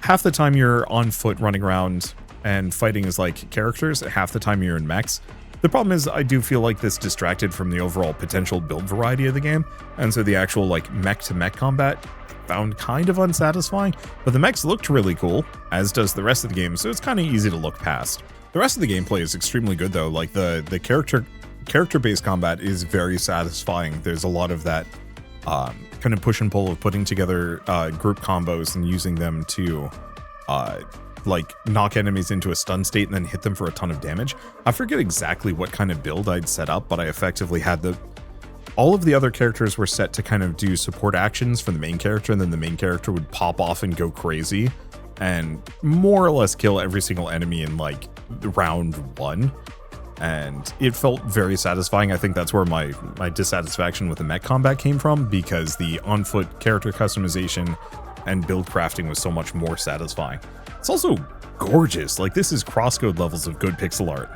half the time you're on foot running around and fighting as like characters, half the time you're in mechs. The problem is I do feel like this distracted from the overall potential build variety of the game, and so the actual like mech to mech combat found kind of unsatisfying, but the mechs looked really cool, as does the rest of the game, so it's kind of easy to look past. The rest of the gameplay is extremely good though, like the character-based combat is very satisfying. There's a lot of that kind of push and pull of putting together group combos and using them to like knock enemies into a stun state and then hit them for a ton of damage. I forget exactly what kind of build I'd set up, but I effectively had all of the other characters were set to kind of do support actions for the main character, and then the main character would pop off and go crazy and more or less kill every single enemy in like round one. And it felt very satisfying. I think that's where my dissatisfaction with the mech combat came from, because the on-foot character customization and build crafting was so much more satisfying. It's also gorgeous. Like, this is CrossCode levels of good pixel art.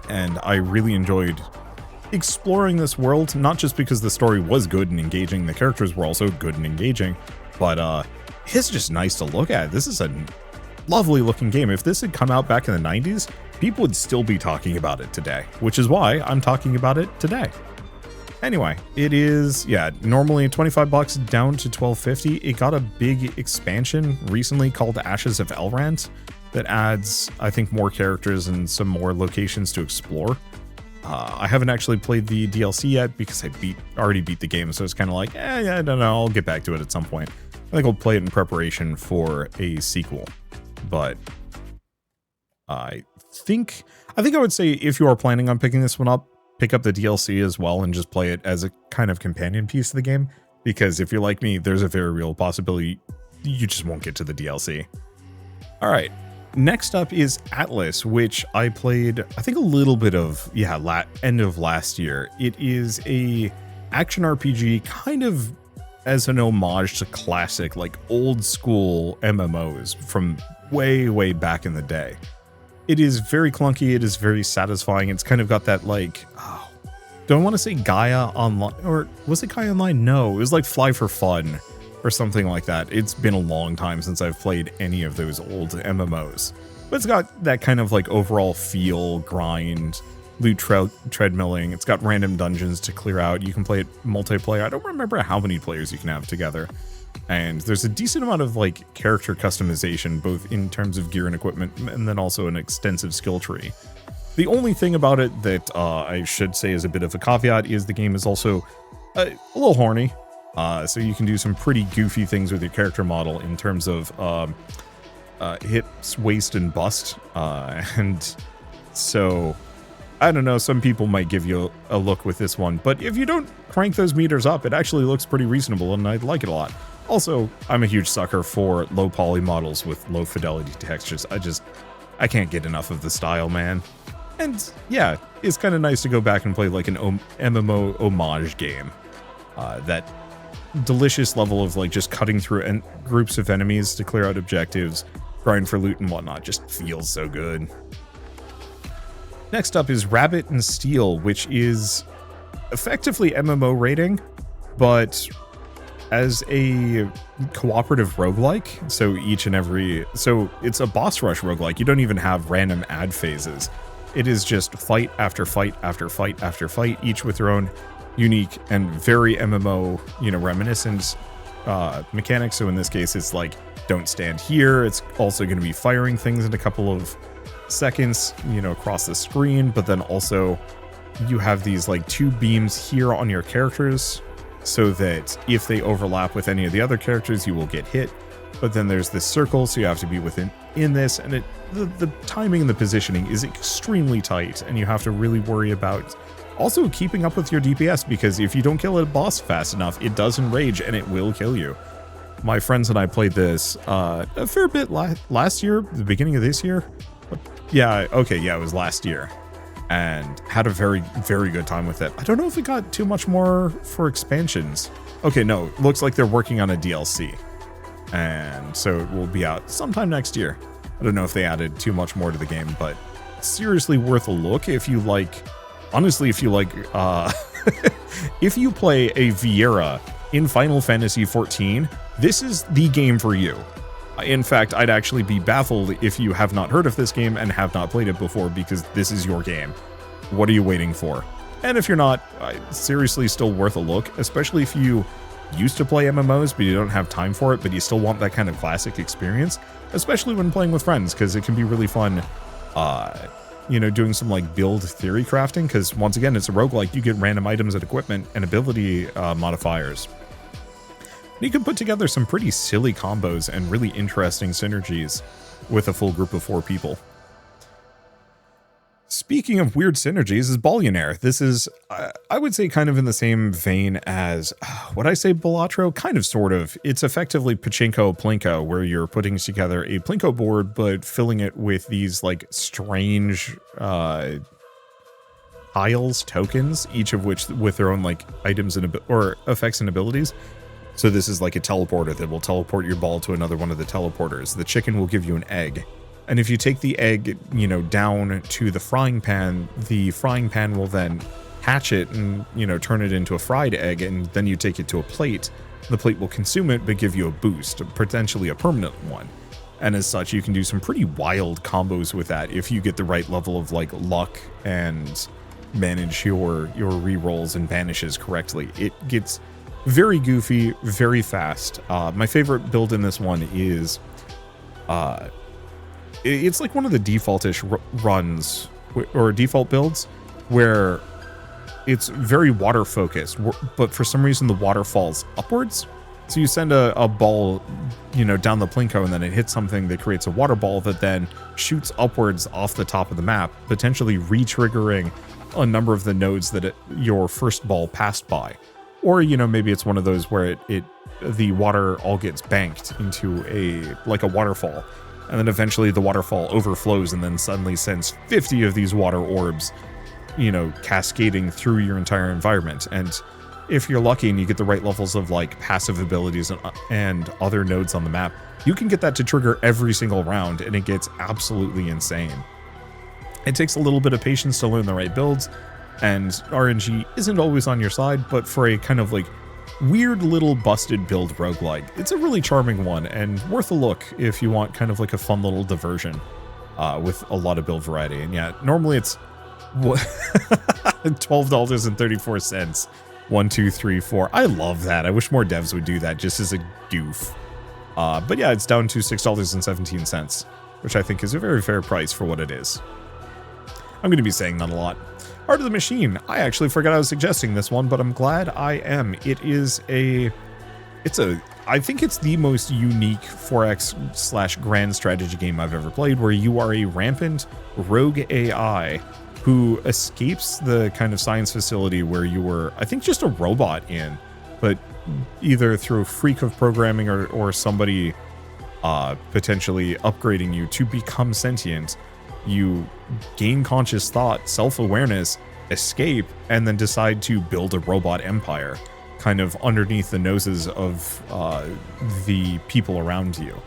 and I really enjoyed exploring this world, not just because the story was good and engaging, the characters were also good and engaging, but it's just nice to look at. This is a lovely looking game. If this had come out back in the 90s, people would still be talking about it today, which is why I'm talking about it today. Anyway, it is, yeah, normally $25 down to $12.50. It got a big expansion recently called Ashes of Elrond that adds, I think, more characters and some more locations to explore. I haven't actually played the DLC yet because I already beat the game, so it's kind of like, yeah, I don't know, I'll get back to it at some point. I think I'll play it in preparation for a sequel, but I think I would say if you are planning on picking this one up, pick up the DLC as well and just play it as a kind of companion piece to the game, because if you're like me, there's a very real possibility you just won't get to the DLC. All right. Next up is ATLYSS, which I played, I think, a little bit of, end of last year. It is a action RPG kind of as an homage to classic, like old school MMOs from way, way back in the day. It is very clunky. It is very satisfying. It's kind of got that like, don't want to say Gaia Online, or was it Gaia Online? No, it was like Fly for Fun or something like that. It's been a long time since I've played any of those old MMOs, but it's got that kind of like overall feel, grind, loot treadmilling. It's got random dungeons to clear out. You can play it multiplayer. I don't remember how many players you can have together. And there's a decent amount of like character customization, both in terms of gear and equipment, and then also an extensive skill tree. The only thing about it that I should say is a bit of a caveat is the game is also a little horny. So you can do some pretty goofy things with your character model in terms of hips, waist, and bust. And so, I don't know, some people might give you a look with this one, but if you don't crank those meters up, it actually looks pretty reasonable, and I like it a lot. Also, I'm a huge sucker for low poly models with low fidelity textures. I can't get enough of the style, man. And yeah, it's kind of nice to go back and play like an MMO homage game. That delicious level of like just cutting through groups of enemies to clear out objectives, grind for loot and whatnot, just feels so good. Next up is Rabbit and Steel, which is effectively MMO rating, but as a cooperative roguelike. So it's a boss rush roguelike. You don't even have random ad phases. It is just fight after fight after fight after fight, each with their own unique and very MMO, reminiscent mechanics. So in this case, it's like, don't stand here. It's also going to be firing things in a couple of seconds, across the screen. But then also you have these like two beams here on your characters, so that if they overlap with any of the other characters, you will get hit. But then there's this circle, so you have to be in this, and the timing and the positioning is extremely tight, and you have to really worry about also keeping up with your DPS, because if you don't kill a boss fast enough, it does enrage and it will kill you. My friends and I played this a fair bit last year, the beginning of this year. Yeah, okay, yeah, it was last year. And had a very, very good time with it. I don't know if it got too much more for expansions. Okay, no, looks like they're working on a DLC. And so it will be out sometime next year. I don't know if they added too much more to the game, but seriously worth a look if you like, honestly, if you like, if you play a Viera in Final Fantasy XIV, this is the game for you. In fact, I'd actually be baffled if you have not heard of this game and have not played it before, because this is your game. What are you waiting for? And if you're not, seriously still worth a look, especially if you used to play MMOs but you don't have time for it, but you still want that kind of classic experience, especially when playing with friends, because it can be really fun, doing some like build theory crafting, because once again, it's a roguelike. You get random items and equipment and ability modifiers. You can put together some pretty silly combos and really interesting synergies with a full group of 4 people. Speaking of weird synergies is Ballionaire. This is, I would say, kind of in the same vein as, would I say Balatro? Kind of, sort of. It's effectively Pachinko Plinko, where you're putting together a Plinko board, but filling it with these like strange tiles, tokens, each of which with their own like items and or effects and abilities. So this is like a teleporter that will teleport your ball to another one of the teleporters. The chicken will give you an egg. And if you take the egg, you know, down to the frying pan will then hatch it and, you know, turn it into a fried egg, and then you take it to a plate. The plate will consume it, but give you a boost, potentially a permanent one. And as such, you can do some pretty wild combos with that if you get the right level of like luck and manage your rerolls and vanishes correctly. It gets very goofy, very fast. My favorite build in this one is, it's like one of the default-ish runs or default builds where it's very water focused, but for some reason the water falls upwards. So you send a ball, you know, down the plinko, and then it hits something that creates a water ball that then shoots upwards off the top of the map, potentially re-triggering a number of the nodes that your first ball passed by. Or, you know, maybe it's one of those where the water all gets banked into like a waterfall. And then eventually the waterfall overflows and then suddenly sends 50 of these water orbs, you know, cascading through your entire environment. And if you're lucky and you get the right levels of like passive abilities and other nodes on the map, you can get that to trigger every single round, and it gets absolutely insane. It takes a little bit of patience to learn the right builds, and RNG isn't always on your side, but for a kind of like weird little busted build roguelike, it's a really charming one and worth a look if you want kind of like a fun little diversion with a lot of build variety. And yeah, normally it's $12.34. 1, 2, 3, 4. I love that. I wish more devs would do that just as a goof. But yeah, it's down to $6.17, which I think is a very fair price for what it is. I'm going to be saying that a lot. Art of the Machine. I actually forgot I was suggesting this one, but I'm glad I am. I think it's the most unique 4X / grand strategy game I've ever played, where you are a rampant rogue AI who escapes the kind of science facility where you were, I think, just a robot in, but either through a freak of programming or somebody potentially upgrading you to become sentient. You gain conscious thought, self-awareness, escape, and then decide to build a robot empire, kind of underneath the noses of the people around you.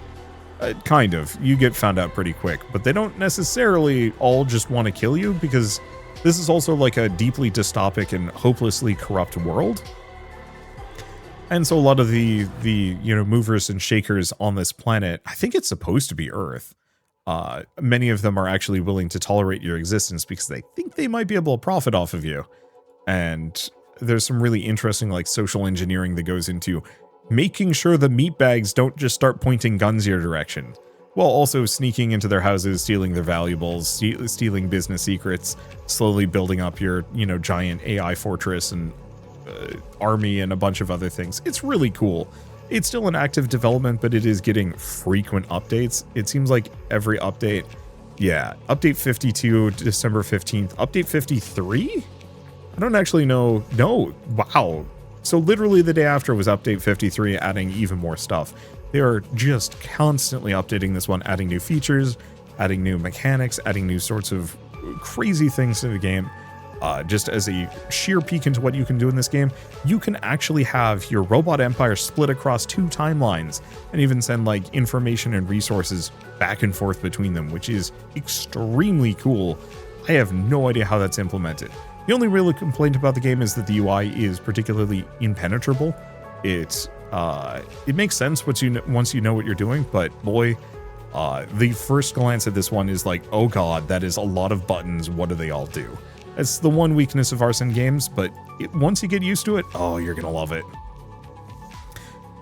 Kind of. You get found out pretty quick, but they don't necessarily all just want to kill you, because this is also like a deeply dystopic and hopelessly corrupt world. And so a lot of the you know, movers and shakers on this planet, I think it's supposed to be Earth. Many of them are actually willing to tolerate your existence because they think they might be able to profit off of you. And there's some really interesting like social engineering that goes into making sure the meat bags don't just start pointing guns your direction, while also sneaking into their houses, stealing their valuables, stealing business secrets, slowly building up your, you know, giant AI fortress and army and a bunch of other things. It's really cool. It's still in active development, but it is getting frequent updates. It seems like every update, yeah, update 52, December 15th, update 53? I don't actually know. No, wow. So literally the day after was update 53, adding even more stuff. They are just constantly updating this one, adding new features, adding new mechanics, adding new sorts of crazy things to the game. Just as a sheer peek into what you can do in this game, you can actually have your robot empire split across 2 timelines and even send like information and resources back and forth between them, which is extremely cool. I have no idea how that's implemented. The only real complaint about the game is that the UI is particularly impenetrable. It makes sense once you know what you're doing, but boy, the first glance at this one is like, oh god, that is a lot of buttons. What do they all do? It's the one weakness of Arson games, but once you get used to it, oh, you're gonna love it.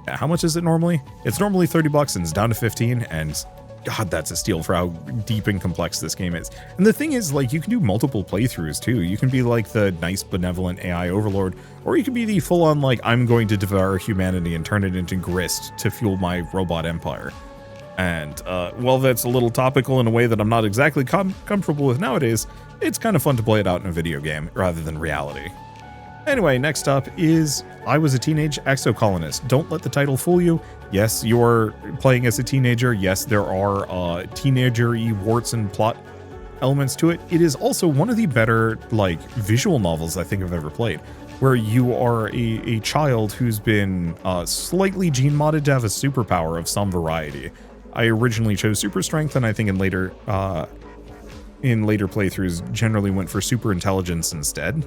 Yeah, how much is it normally? It's normally $30 and it's down to 15, and god, that's a steal for how deep and complex this game is. And the thing is, like, you can do multiple playthroughs too. You can be like the nice, benevolent AI overlord, or you can be the full-on, like, I'm going to devour humanity and turn it into grist to fuel my robot empire. And while that's a little topical in a way that I'm not exactly comfortable with nowadays, it's kind of fun to play it out in a video game rather than reality. Anyway, next up is I Was a Teenage Exocolonist. Don't let the title fool you. Yes, you're playing as a teenager. Yes, there are teenager-y warts and plot elements to it. It is also one of the better, like, visual novels I think I've ever played, where you are a child who's been slightly gene modded to have a superpower of some variety. I originally chose super strength, and I think in later playthroughs generally went for super intelligence instead.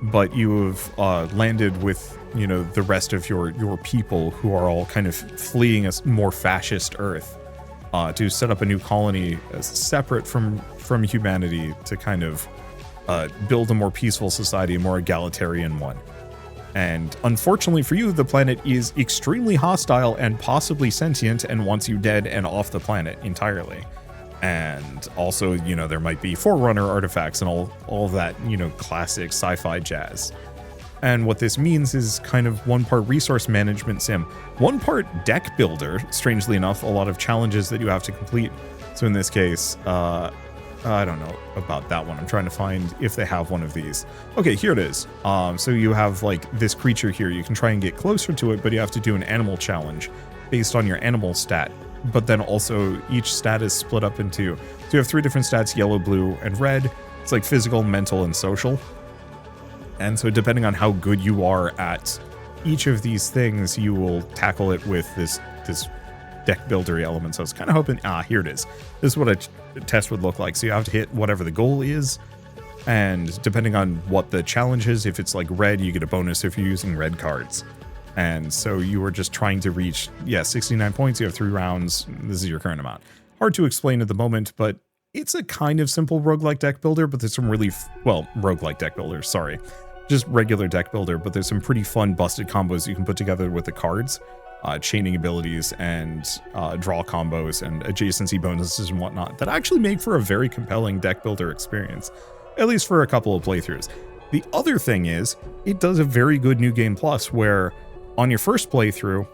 But you have landed with, you know, the rest of your people who are all kind of fleeing a more fascist Earth to set up a new colony separate from humanity to kind of build a more peaceful society, a more egalitarian one. And unfortunately for you, the planet is extremely hostile and possibly sentient and wants you dead and off the planet entirely. And also, you know, there might be Forerunner artifacts and all that, you know, classic sci-fi jazz. And what this means is kind of one part resource management sim, one part deck builder. Strangely enough, a lot of challenges that you have to complete. So in this case, I don't know about that one. I'm trying to find if they have one of these. Okay, here it is. So you have like this creature here. You can try and get closer to it, but you have to do an animal challenge based on your animal stat. But then also each stat is split up into, so you have 3 different stats, yellow, blue, and red. It's like physical, mental, and social. And so depending on how good you are at each of these things, you will tackle it with this deck builder element. So I was kind of hoping, here it is. This is what a test would look like. So you have to hit whatever the goal is. And depending on what the challenge is, if it's like red, you get a bonus if you're using red cards. And so you were just trying to reach, 69 points. You have 3 rounds. This is your current amount. Hard to explain at the moment, but it's a kind of simple roguelike deck builder, but there's some really, roguelike deck builder, sorry. Just regular deck builder, but there's some pretty fun busted combos you can put together with the cards, chaining abilities and draw combos and adjacency bonuses and whatnot that actually make for a very compelling deck builder experience, at least for a couple of playthroughs. The other thing is, it does a very good New Game Plus where on your first playthrough,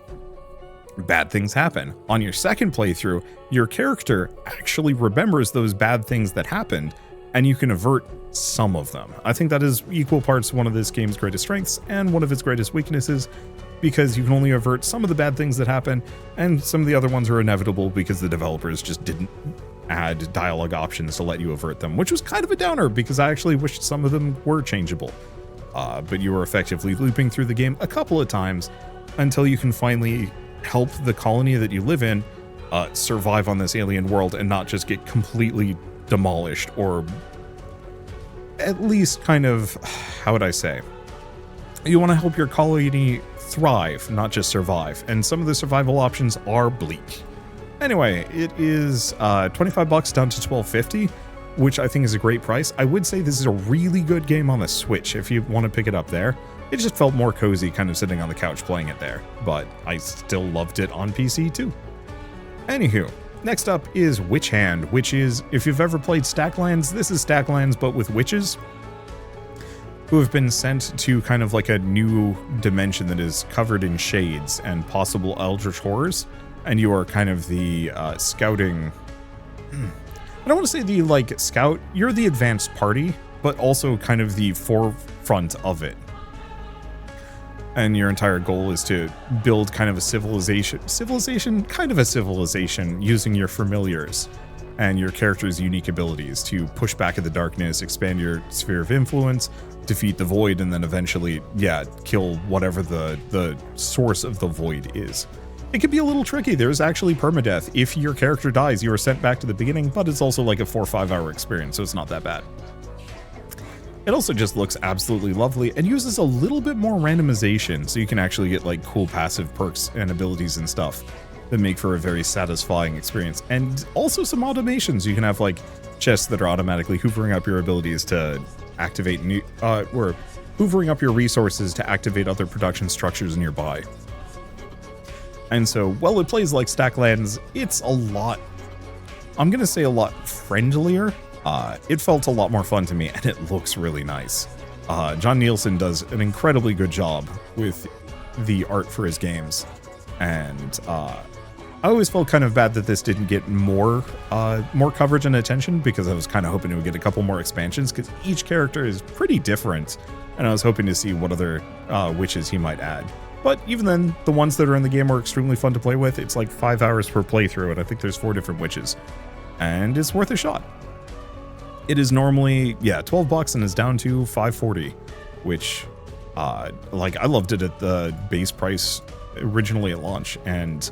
bad things happen. On your second playthrough, your character actually remembers those bad things that happened, and you can avert some of them. I think that is equal parts one of this game's greatest strengths and one of its greatest weaknesses, because you can only avert some of the bad things that happen, and some of the other ones are inevitable because the developers just didn't add dialogue options to let you avert them, which was kind of a downer because I actually wished some of them were changeable. But you were effectively looping through the game a couple of times until you can finally help the colony that you live in survive on this alien world and not just get completely demolished, or at least kind of, how would I say? You want to help your colony thrive, not just survive. And some of the survival options are bleak. Anyway, it is $25 down to $12.50. Which I think is a great price. I would say this is a really good game on the Switch if you want to pick it up there. It just felt more cozy kind of sitting on the couch playing it there, but I still loved it on PC too. Anywho, next up is WitchHand, which is, if you've ever played Stacklands, this is Stacklands but with witches who have been sent to kind of like a new dimension that is covered in shades and possible eldritch horrors, and you are kind of the scouting... I don't want to say the, like, scout, you're the advanced party, but also kind of the forefront of it. And your entire goal is to build kind of a civilization, kind of a civilization, using your familiars and your character's unique abilities to push back at the darkness, expand your sphere of influence, defeat the void, and then eventually, kill whatever the source of the void is. It can be a little tricky. There's actually permadeath. If your character dies, you are sent back to the beginning, but it's also like a 4 or 5 hour experience, so it's not that bad. It also just looks absolutely lovely and uses a little bit more randomization, so you can actually get like cool passive perks and abilities and stuff that make for a very satisfying experience. And also some automations. You can have like chests that are automatically hoovering up your abilities to activate new, or hoovering up your resources to activate other production structures nearby. And so, while it plays like Stacklands, it's a lot, I'm going to say a lot friendlier. It felt a lot more fun to me, and it looks really nice. John Nielsen does an incredibly good job with the art for his games. And I always felt kind of bad that this didn't get more coverage and attention, because I was kind of hoping it would get a couple more expansions, because each character is pretty different, and I was hoping to see what other witches he might add. But even then, the ones that are in the game are extremely fun to play with. It's like 5 hours per playthrough, and I think there's 4 different witches. And it's worth a shot. It is normally, $12 and is down to $5.40, which, I loved it at the base price originally at launch, and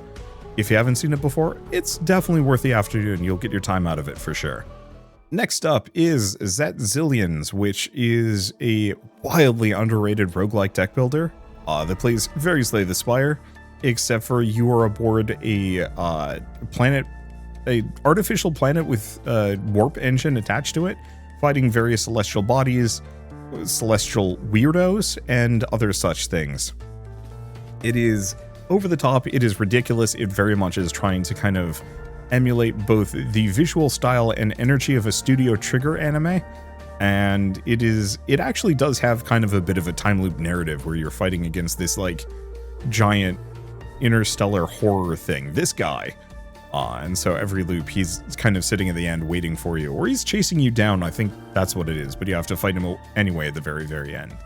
If you haven't seen it before, it's definitely worth the afternoon. You'll get your time out of it for sure. Next up is Zet Zillions, which is a wildly underrated roguelike deck builder that plays very Slay the Spire, except for you are aboard a artificial planet with a warp engine attached to it, fighting various celestial bodies, celestial weirdos, and other such things. It is over the top, it is ridiculous, it very much is trying to kind of emulate both the visual style and energy of a Studio Trigger anime, and it actually does have kind of a bit of a time loop narrative where you're fighting against this like giant interstellar horror thing, this guy, and so every loop he's kind of sitting at the end waiting for you, or he's chasing you down. I think that's what it is, but you have to fight him anyway at the very end.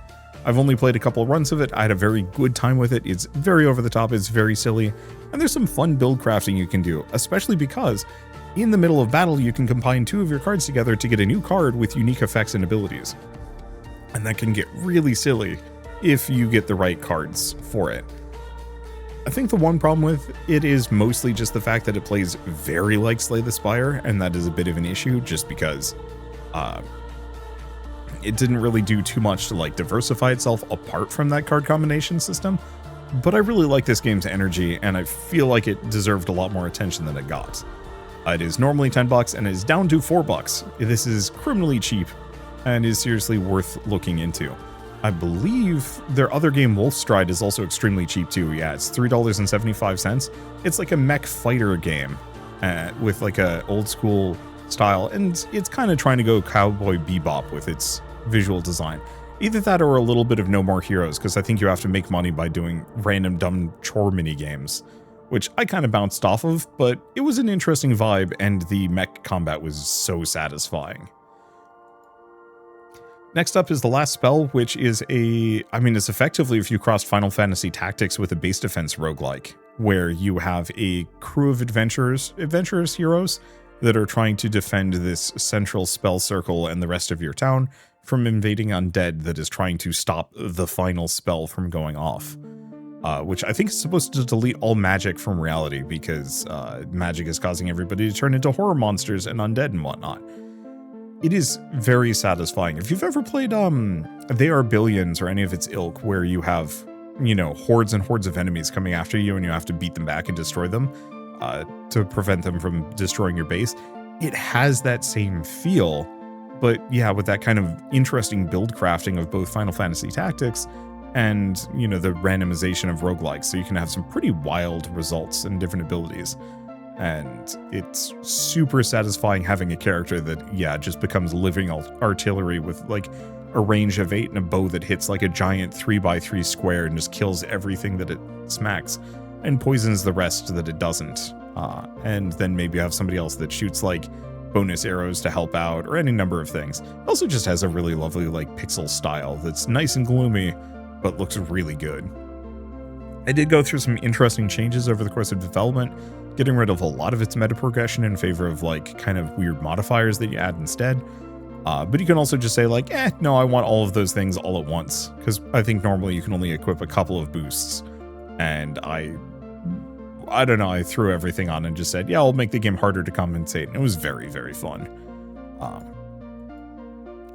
I've only played a couple runs of it. I had a very good time with it. It's very over the top, it's very silly, and there's some fun build crafting you can do, especially because in the middle of battle you can combine 2 of your cards together to get a new card with unique effects and abilities. And that can get really silly if you get the right cards for it. I think the one problem with it is mostly just the fact that it plays very like Slay the Spire, and that is a bit of an issue just because it didn't really do too much to like diversify itself apart from that card combination system. But I really like this game's energy, and I feel like it deserved a lot more attention than it got. It is normally $10 and is down to $4. This is criminally cheap and is seriously worth looking into. I believe their other game, Wolfstride, is also extremely cheap too. Yeah, it's $3.75. It's like a mech fighter game with like a old school style, and it's kind of trying to go Cowboy Bebop with its visual design. Either that or a little bit of No More Heroes, because I think you have to make money by doing random dumb chore mini games, which I kind of bounced off of, but it was an interesting vibe, and the mech combat was so satisfying. Next up is the last spell, which is it's effectively if you crossed Final Fantasy Tactics with a base defense roguelike, where you have a crew of adventurous heroes that are trying to defend this central spell circle and the rest of your town from invading undead that is trying to stop the final spell from going off. Which I think is supposed to delete all magic from reality, because magic is causing everybody to turn into horror monsters and undead and whatnot. It is very satisfying. If you've ever played They Are Billions or any of its ilk, where you have, hordes and hordes of enemies coming after you and you have to beat them back and destroy them to prevent them from destroying your base, it has that same feel, but yeah, with that kind of interesting build crafting of both Final Fantasy Tactics and, the randomization of roguelikes, so you can have some pretty wild results and different abilities. And it's super satisfying having a character that, just becomes living artillery with like a range of 8 and a bow that hits like a giant 3x3 square and just kills everything that it smacks and poisons the rest that it doesn't. And then maybe you have somebody else that shoots like bonus arrows to help out, or any number of things. It also just has a really lovely like pixel style that's nice and gloomy, but looks really good. I did go through some interesting changes over the course of development, getting rid of a lot of its meta progression in favor of like kind of weird modifiers that you add instead. But you can also just say like, no, I want all of those things all at once, because I think normally you can only equip a couple of boosts. And I don't know, I threw everything on and just said, I'll make the game harder to compensate. And it was very, very fun.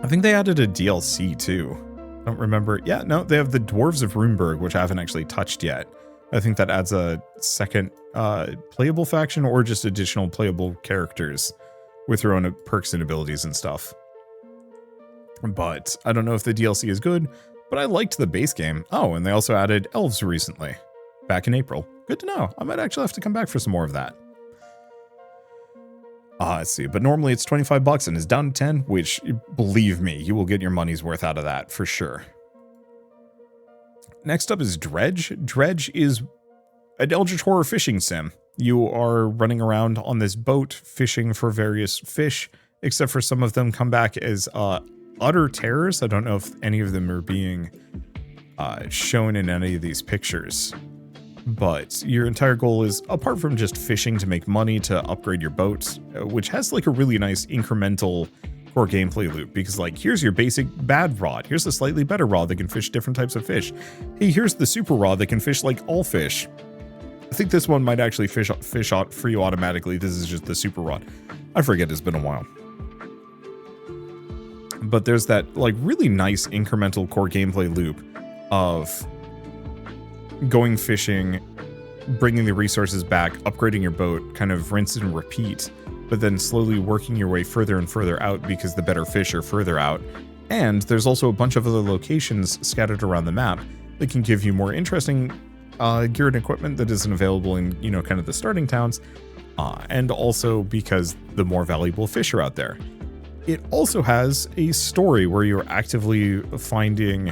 I think they added a DLC too. I don't remember. Yeah, no, they have the Dwarves of Runeberg, which I haven't actually touched yet. I think that adds a second playable faction, or just additional playable characters with their own perks and abilities and stuff. But I don't know if the DLC is good, but I liked the base game. Oh, and they also added elves recently, back in April. Good to know. I might actually have to come back for some more of that. Let's see, but normally it's $25 and is down to 10, which, believe me, you will get your money's worth out of that for sure. Next up is Dredge. Dredge is an Eldritch Horror fishing sim. You are running around on this boat fishing for various fish, except for some of them come back as utter terrors. I don't know if any of them are being shown in any of these pictures. But your entire goal is, apart from just fishing to make money to upgrade your boat, which has like a really nice incremental core gameplay loop, because like, here's your basic bad rod, here's a slightly better rod that can fish different types of fish, hey, here's the super rod that can fish like all fish, I think this one might actually fish out for you automatically. This is just the super rod. I forget, it's been a while. But there's that like really nice incremental core gameplay loop of going fishing, bringing the resources back, upgrading your boat, kind of rinse and repeat, but then slowly working your way further and further out because the better fish are further out. And there's also a bunch of other locations scattered around the map that can give you more interesting gear and equipment that isn't available in, you know, kind of the starting towns, and also because the more valuable fish are out there. It also has a story where you're actively finding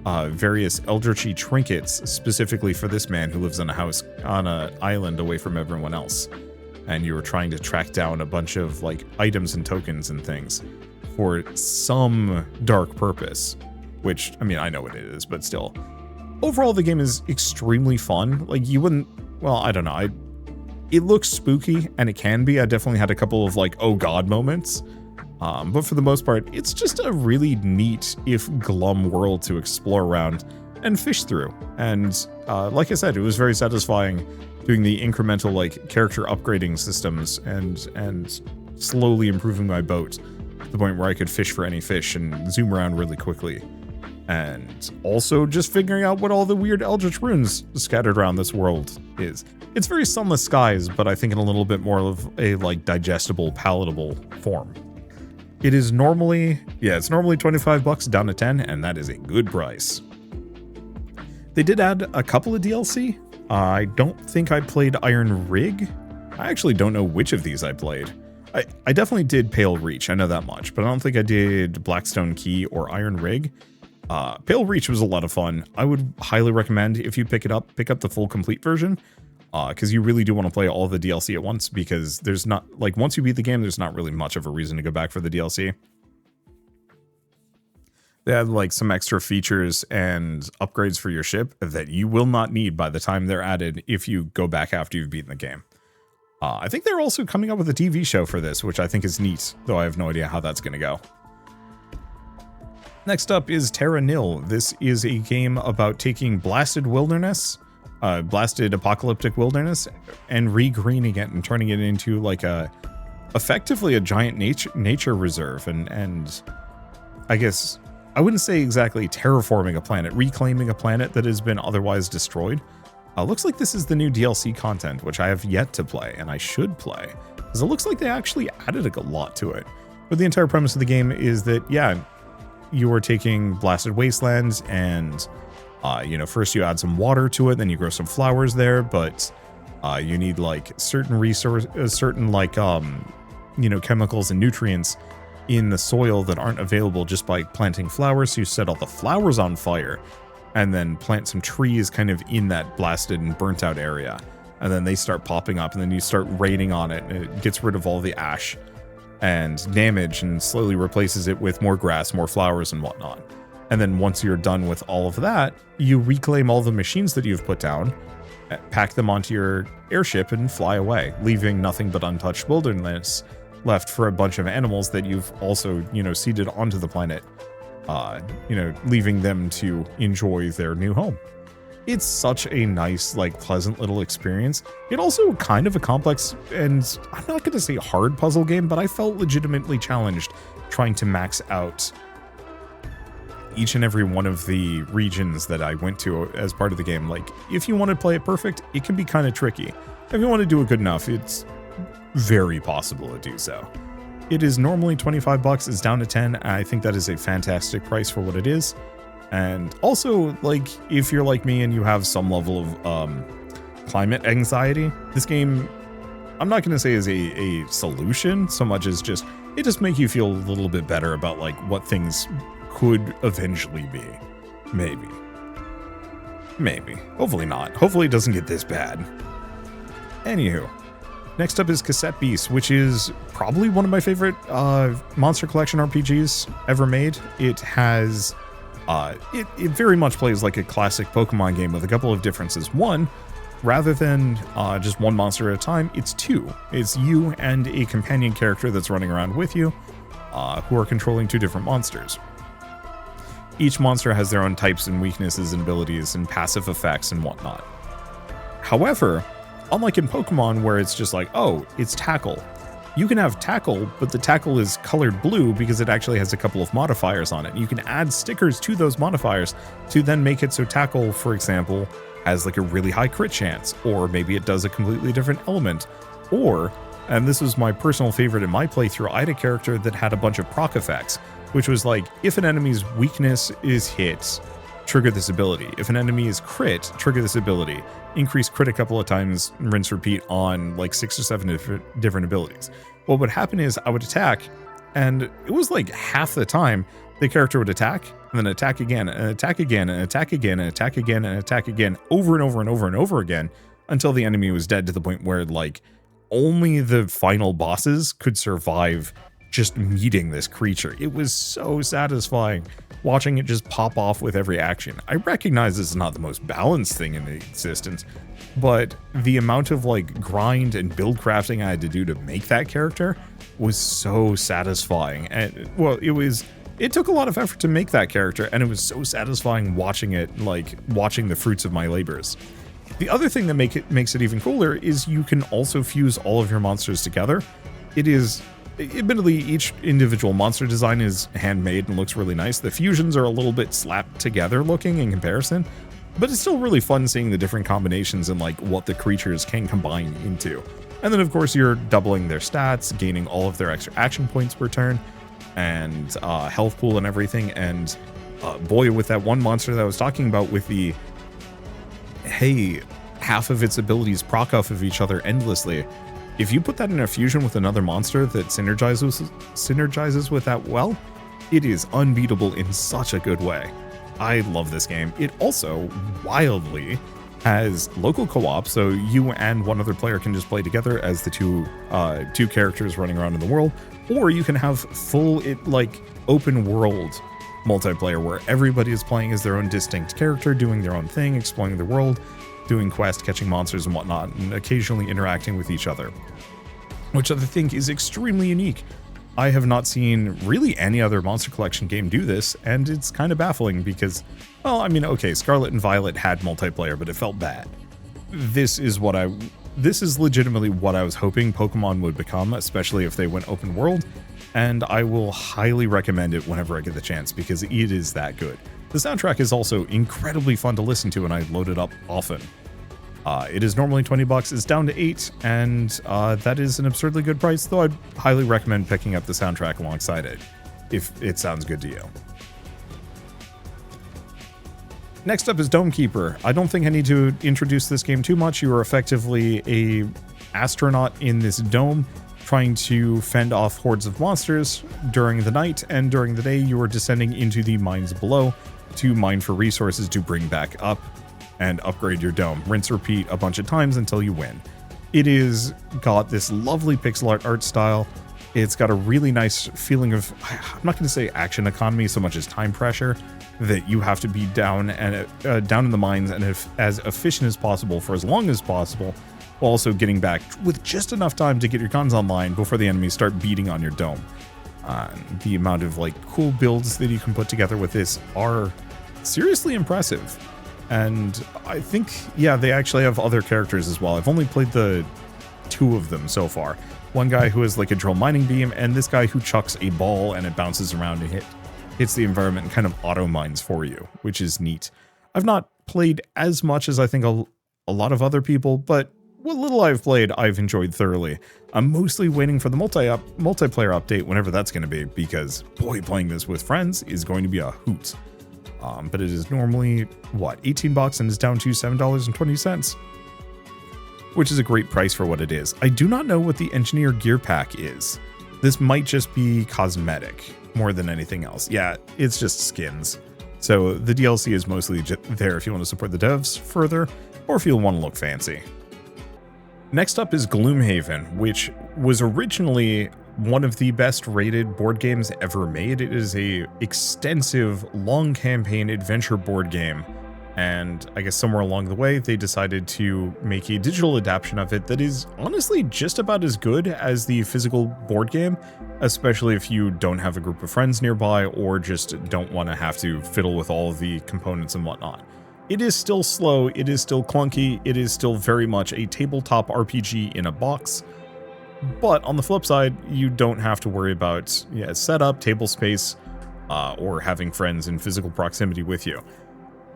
various eldritchy trinkets specifically for this man who lives in a house on an island away from everyone else. And you were trying to track down a bunch of like items and tokens and things for some dark purpose, which, I mean, I know what it is, but still. Overall, the game is extremely fun. Like, you wouldn't, well, I don't know. It looks spooky, and it can be. I definitely had a couple of like, oh god moments. But for the most part, it's just a really neat, if glum world to explore around and fish through. And like I said, it was very satisfying doing the incremental like character upgrading systems and slowly improving my boat to the point where I could fish for any fish and zoom around really quickly. And also just figuring out what all the weird eldritch runes scattered around this world is. It's very Sunless Skies, but I think in a little bit more of a like digestible, palatable form. It is normally, yeah, it's normally $25 down to 10, and that is a good price. They did add a couple of DLC. I don't think I played Iron Rig. I actually don't know which of these I played. I definitely did Pale Reach, I know that much, but I don't think I did Blackstone Key or Iron Rig. Pale Reach was a lot of fun. I would highly recommend, if you pick up the full complete version, because you really do want to play all the DLC at once, because there's not, like, once you beat the game, there's not really much of a reason to go back for the DLC. They have, like, some extra features and upgrades for your ship that you will not need by the time they're added if you go back after you've beaten the game. I think they're also coming up with a TV show for this, which I think is neat, though I have no idea how that's going to go. Next up is Terra Nil. This is a game about taking blasted apocalyptic wilderness, and regreening it and turning it into like effectively a giant nature reserve, and I guess I wouldn't say exactly terraforming a planet, reclaiming a planet that has been otherwise destroyed. Looks like this is the new DLC content, which I have yet to play, and I should play, because it looks like they actually added a lot to it. But the entire premise of the game is that, yeah, you are taking blasted wastelands, and you know, first you add some water to it, then you grow some flowers there, but you need like certain like you know, chemicals and nutrients in the soil that aren't available just by planting flowers. So you set all the flowers on fire and then plant some trees kind of in that blasted and burnt out area, and then they start popping up, and then you start raining on it, and it gets rid of all the ash and damage and slowly replaces it with more grass, more flowers and whatnot. And then once you're done with all of that, you reclaim all the machines that you've put down, pack them onto your airship, and fly away, leaving nothing but untouched wilderness left for a bunch of animals that you've also, you know, seeded onto the planet, you know, leaving them to enjoy their new home. It's such a nice, like, pleasant little experience. It also kind of a complex, and I'm not going to say hard puzzle game, but I felt legitimately challenged trying to max out each and every one of the regions that I went to as part of the game. Like, if you want to play it perfect, it can be kind of tricky. If you want to do it good enough, it's very possible to do so. It is normally $25, it's down to 10. I think that is a fantastic price for what it is. And also, like, if you're like me and you have some level of climate anxiety, this game, I'm not going to say is a solution so much as just, it just makes you feel a little bit better about, like, what things could eventually be. Maybe. Hopefully not. Hopefully it doesn't get this bad. Anywho, next up is Cassette Beast, which is probably one of my favorite Monster Collection RPGs ever made. It has... it very much plays like a classic Pokemon game with a couple of differences. One, rather than just one monster at a time, it's two. It's you and a companion character that's running around with you, who are controlling two different monsters. Each monster has their own types and weaknesses and abilities and passive effects and whatnot. However, Unlike in Pokemon where it's just like, oh, it's Tackle. You can have Tackle, but the Tackle is colored blue because it actually has a couple of modifiers on it. You can add stickers to those modifiers to then make it so Tackle, for example, has like a really high crit chance, or maybe it does a completely different element. Or, and this was my personal favorite in my playthrough, I had a character that had a bunch of proc effects, which was like, if an enemy's weakness is hit, trigger this ability. If an enemy is crit, trigger this ability. Increase crit a couple of times, rinse repeat on like 6 or 7 different abilities. What would happen is I would attack, and it was like half the time the character would attack, and then attack again, and attack again, and attack again, and attack again, and attack again, over and over and over and over again, until the enemy was dead, to the point where like only the final bosses could survive just meeting this creature. It was so satisfying watching it just pop off with every action. I recognize this is not the most balanced thing in existence, but the amount of like grind and build crafting I had to do to make that character was so satisfying. And well, it took a lot of effort to make that character, and it was so satisfying watching it, like watching the fruits of my labors. The other thing that makes it even cooler is you can also fuse all of your monsters together. It is, admittedly, each individual monster design is handmade and looks really nice. The fusions are a little bit slapped together looking in comparison, but it's still really fun seeing the different combinations and like what the creatures can combine into. And then of course you're doubling their stats, gaining all of their extra action points per turn, and health pool and everything. And boy, with that one monster that I was talking about with the, hey, half of its abilities proc off of each other endlessly, if you put that in a fusion with another monster that synergizes with that well, it is unbeatable in such a good way. I love this game. It also wildly has local co-op, so you and one other player can just play together as the two characters running around in the world, or you can have full like open world multiplayer where everybody is playing as their own distinct character, doing their own thing, exploring the world, doing quests, catching monsters and whatnot, and occasionally interacting with each other, which I think is extremely unique. I have not seen really any other Monster Collection game do this, and it's kind of baffling because, well, I mean, okay, Scarlet and Violet had multiplayer, but it felt bad. This is legitimately what I was hoping Pokemon would become, especially if they went open world, and I will highly recommend it whenever I get the chance because it is that good. The soundtrack is also incredibly fun to listen to, and I load it up often. It is normally $20, it's down to $8, and that is an absurdly good price, though I'd highly recommend picking up the soundtrack alongside it, if it sounds good to you. Next up is Dome Keeper. I don't think I need to introduce this game too much. You are effectively a astronaut in this dome, trying to fend off hordes of monsters during the night, and during the day you are descending into the mines below to mine for resources to bring back up and upgrade your dome. Rinse, repeat a bunch of times until you win. It is got this lovely pixel art style. It's got a really nice feeling of, I'm not going to say action economy so much as time pressure, that you have to be down in the mines and as efficient as possible for as long as possible, while also getting back with just enough time to get your guns online before the enemies start beating on your dome. The amount of like cool builds that you can put together with this are seriously impressive. And I think, yeah, they actually have other characters as well. I've only played the 2 of them so far. One guy who has like a drill mining beam, and this guy who chucks a ball and it bounces around and hits the environment and kind of auto mines for you, which is neat. I've not played as much as I think a lot of other people, but what little I've played, I've enjoyed thoroughly. I'm mostly waiting for the multiplayer update, whenever that's going to be, because boy, playing this with friends is going to be a hoot. But it is normally, what, $18 and is down to $7.20, which is a great price for what it is. I do not know what the Engineer Gear Pack is. This might just be cosmetic more than anything else. Yeah, it's just skins. So the DLC is mostly there if you want to support the devs further, or if you want to look fancy. Next up is Gloomhaven, which was originally one of the best rated board games ever made. It is a extensive, long campaign adventure board game, and I guess somewhere along the way they decided to make a digital adaptation of it that is honestly just about as good as the physical board game, especially if you don't have a group of friends nearby or just don't want to have to fiddle with all of the components and whatnot. It is still slow, it is still clunky, it is still very much a tabletop RPG in a box. But on the flip side, you don't have to worry about setup, table space, or having friends in physical proximity with you.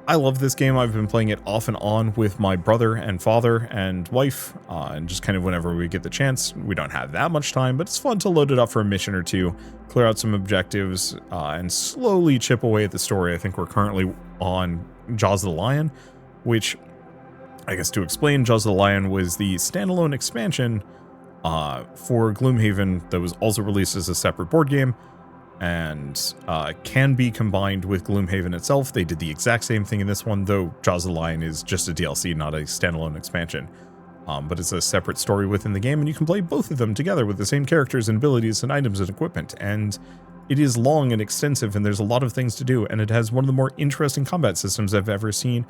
I love this game. I've been playing it off and on with my brother and father and wife, and just kind of whenever we get the chance. We don't have that much time, but it's fun to load it up for a mission or two, clear out some objectives, and slowly chip away at the story. I think we're currently on Jaws of the Lion, which, I guess to explain, Jaws of the Lion was the standalone expansion for Gloomhaven that was also released as a separate board game, and can be combined with Gloomhaven itself. They did the exact same thing in this one, though Jaws of the Lion is just a DLC, not a standalone expansion. But it's a separate story within the game, and you can play both of them together with the same characters and abilities and items and equipment. And it is long and extensive, and there's a lot of things to do, and it has one of the more interesting combat systems I've ever seen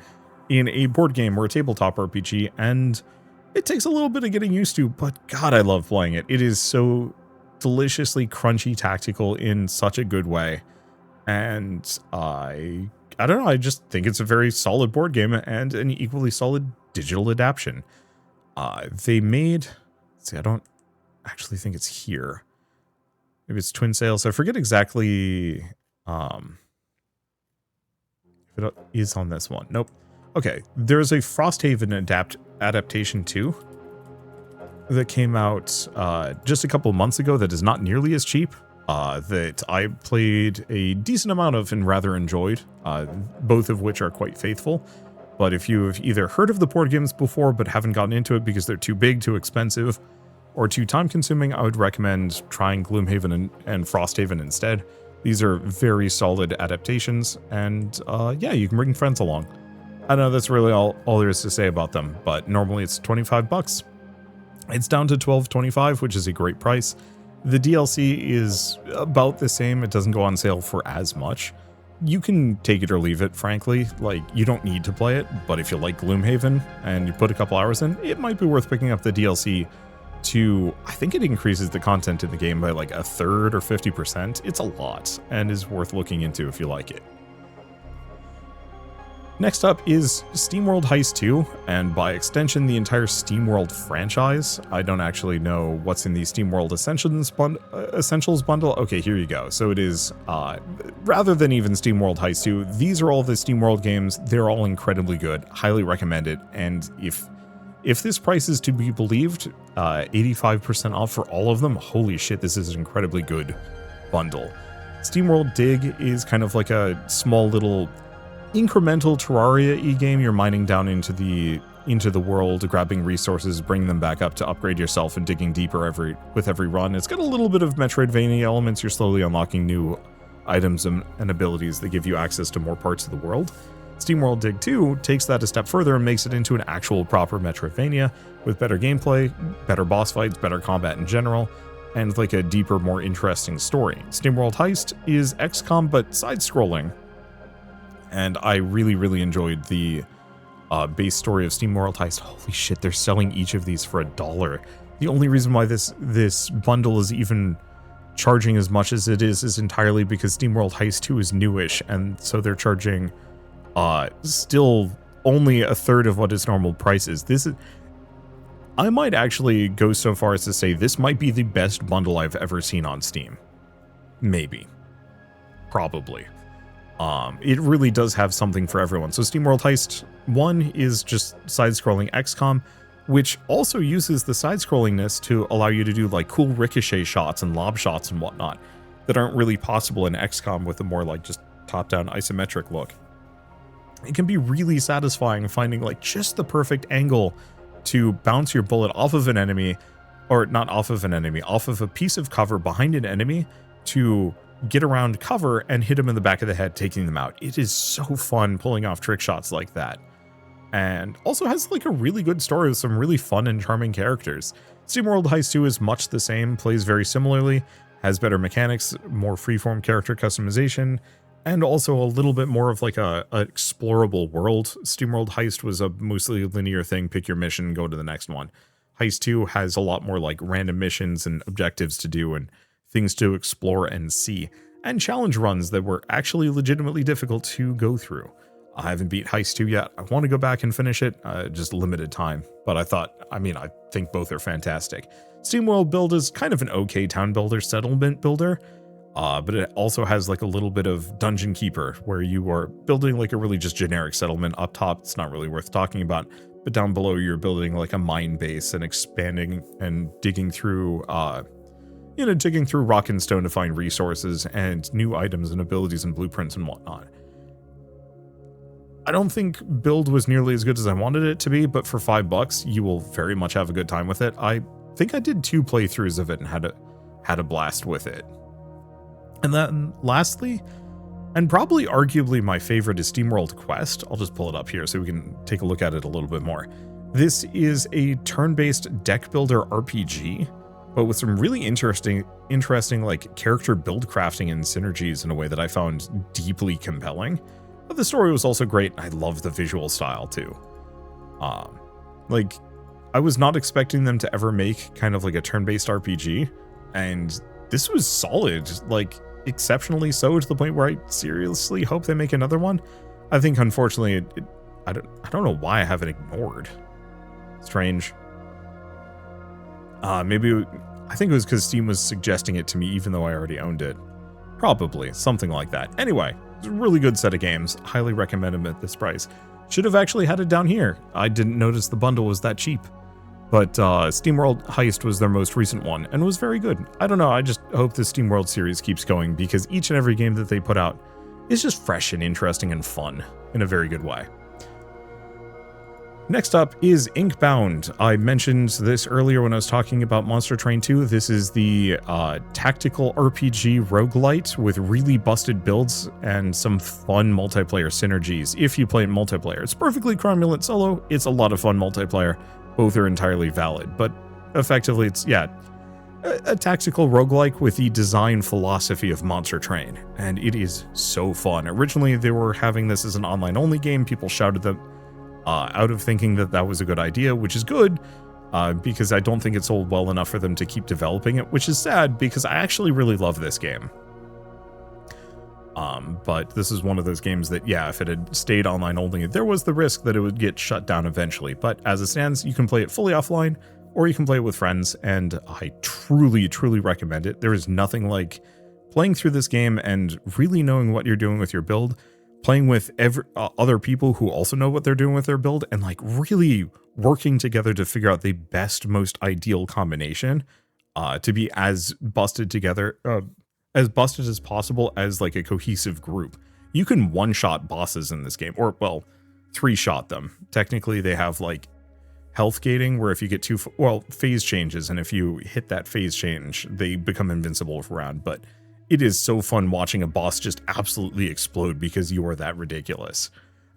in a board game or a tabletop RPG, and it takes a little bit of getting used to, but God, I love playing it. It is so deliciously crunchy tactical in such a good way, and I don't know, I just think it's a very solid board game and an equally solid digital adaptation. They made, let's see, I don't actually think it's here, maybe it's Twin Sails, I forget exactly if it is on this one. Nope. Okay, there's a Frosthaven adaptation too that came out just a couple of months ago that is not nearly as cheap, that I played a decent amount of and rather enjoyed, both of which are quite faithful. But if you have either heard of the board games before but haven't gotten into it because they're too big, too expensive, or too time-consuming, I would recommend trying Gloomhaven and Frosthaven instead. These are very solid adaptations, and yeah, you can bring friends along. I know that's really all there is to say about them, but normally it's 25 bucks. It's down to $12.25, which is a great price. The DLC is about the same. It doesn't go on sale for as much. You can take it or leave it, frankly. Like, you don't need to play it, but if you like Gloomhaven and you put a couple hours in, it might be worth picking up the DLC to, I think it increases the content in the game by like a third or 50%. It's a lot and is worth looking into if you like it. Next up is SteamWorld Heist 2, and by extension, the entire SteamWorld franchise. I don't actually know what's in the SteamWorld Essentials bundle. Okay, here you go. So it is, rather than even SteamWorld Heist 2, these are all the SteamWorld games. They're all incredibly good. Highly recommend it. And if this price is to be believed, 85% off for all of them, holy shit, this is an incredibly good bundle. SteamWorld Dig is kind of like a small little incremental Terraria-y game. You're mining down into the world, grabbing resources, bringing them back up to upgrade yourself, and digging deeper with every run. It's got a little bit of Metroidvania elements. You're slowly unlocking new items and abilities that give you access to more parts of the world. SteamWorld Dig 2 takes that a step further and makes it into an actual proper Metroidvania with better gameplay, better boss fights, better combat in general, and like a deeper, more interesting story. SteamWorld Heist is XCOM but side-scrolling, and I really, really enjoyed the base story of SteamWorld Heist. Holy shit, they're selling each of these for $1. The only reason why this bundle is even charging as much as it is entirely because SteamWorld Heist 2 is newish, and so they're charging still only a third of what its normal price is. I might actually go so far as to say this might be the best bundle I've ever seen on Steam. Maybe. Probably. It really does have something for everyone. So SteamWorld Heist 1 is just side-scrolling XCOM, which also uses the side-scrollingness to allow you to do like cool ricochet shots and lob shots and whatnot that aren't really possible in XCOM with a more like just top-down isometric look. It can be really satisfying finding like just the perfect angle to bounce your bullet off of an enemy, or not off of an enemy, off of a piece of cover behind an enemy to get around cover and hit them in the back of the head, taking them out. It is so fun pulling off trick shots like that. And also has like a really good story with some really fun and charming characters. SteamWorld Heist 2 is much the same, plays very similarly, has better mechanics, more freeform character customization, and also a little bit more of like a explorable world. SteamWorld Heist was a mostly linear thing, pick your mission, go to the next one. Heist 2 has a lot more like random missions and objectives to do and things to explore and see, and challenge runs that were actually legitimately difficult to go through. I haven't beat Heist 2 yet. I want to go back and finish it, just limited time. But I think both are fantastic. SteamWorld Build is kind of an okay town builder, settlement builder, but it also has like a little bit of Dungeon Keeper, where you are building like a really just generic settlement. Up top, it's not really worth talking about, but down below you're building like a mine base and expanding and digging through, digging through rock and stone to find resources and new items and abilities and blueprints and whatnot. I don't think Build was nearly as good as I wanted it to be, but for $5, you will very much have a good time with it. I think I did 2 playthroughs of it and had a blast with it. And then lastly, and probably arguably my favorite, is SteamWorld Quest. I'll just pull it up here so we can take a look at it a little bit more. This is a turn-based deck builder RPG, but with some really interesting like character build crafting and synergies in a way that I found deeply compelling. But the story was also great. I love the visual style too. Like, I was not expecting them to ever make kind of like a turn-based RPG, and this was solid, like exceptionally so, to the point where I seriously hope they make another one. I think unfortunately I don't know why I haven't ignored. Strange. I think it was because Steam was suggesting it to me even though I already owned it. Probably something like that. Anyway, it's a really good set of games. Highly recommend them at this price. Should have actually had it down here. I didn't notice the bundle was that cheap. But SteamWorld Heist was their most recent one and was very good. I don't know, I just hope the SteamWorld series keeps going, because each and every game that they put out is just fresh and interesting and fun in a very good way. Next up is Inkbound. I mentioned this earlier when I was talking about Monster Train 2. This is the tactical RPG roguelite with really busted builds and some fun multiplayer synergies if you play in multiplayer. It's perfectly cromulent solo. It's a lot of fun multiplayer. Both are entirely valid, but effectively it's, a tactical roguelike with the design philosophy of Monster Train, and it is so fun. Originally, they were having this as an online-only game. People shouted them out of thinking that that was a good idea, which is good, because I don't think it sold well enough for them to keep developing it, which is sad, because I actually really love this game. But this is one of those games that, if it had stayed online only, there was the risk that it would get shut down eventually. But as it stands, you can play it fully offline, or you can play it with friends, and I truly, truly recommend it. There is nothing like playing through this game and really knowing what you're doing with your build, playing with other people who also know what they're doing with their build, and like really working together to figure out the best, most ideal combination to be as busted together, as busted as possible as like a cohesive group. You can one-shot bosses in this game, or, well, 3-shot them. Technically, they have like health gating, where if you get phase changes, and if you hit that phase change, they become invincible for a round. But it is so fun watching a boss just absolutely explode because you are that ridiculous.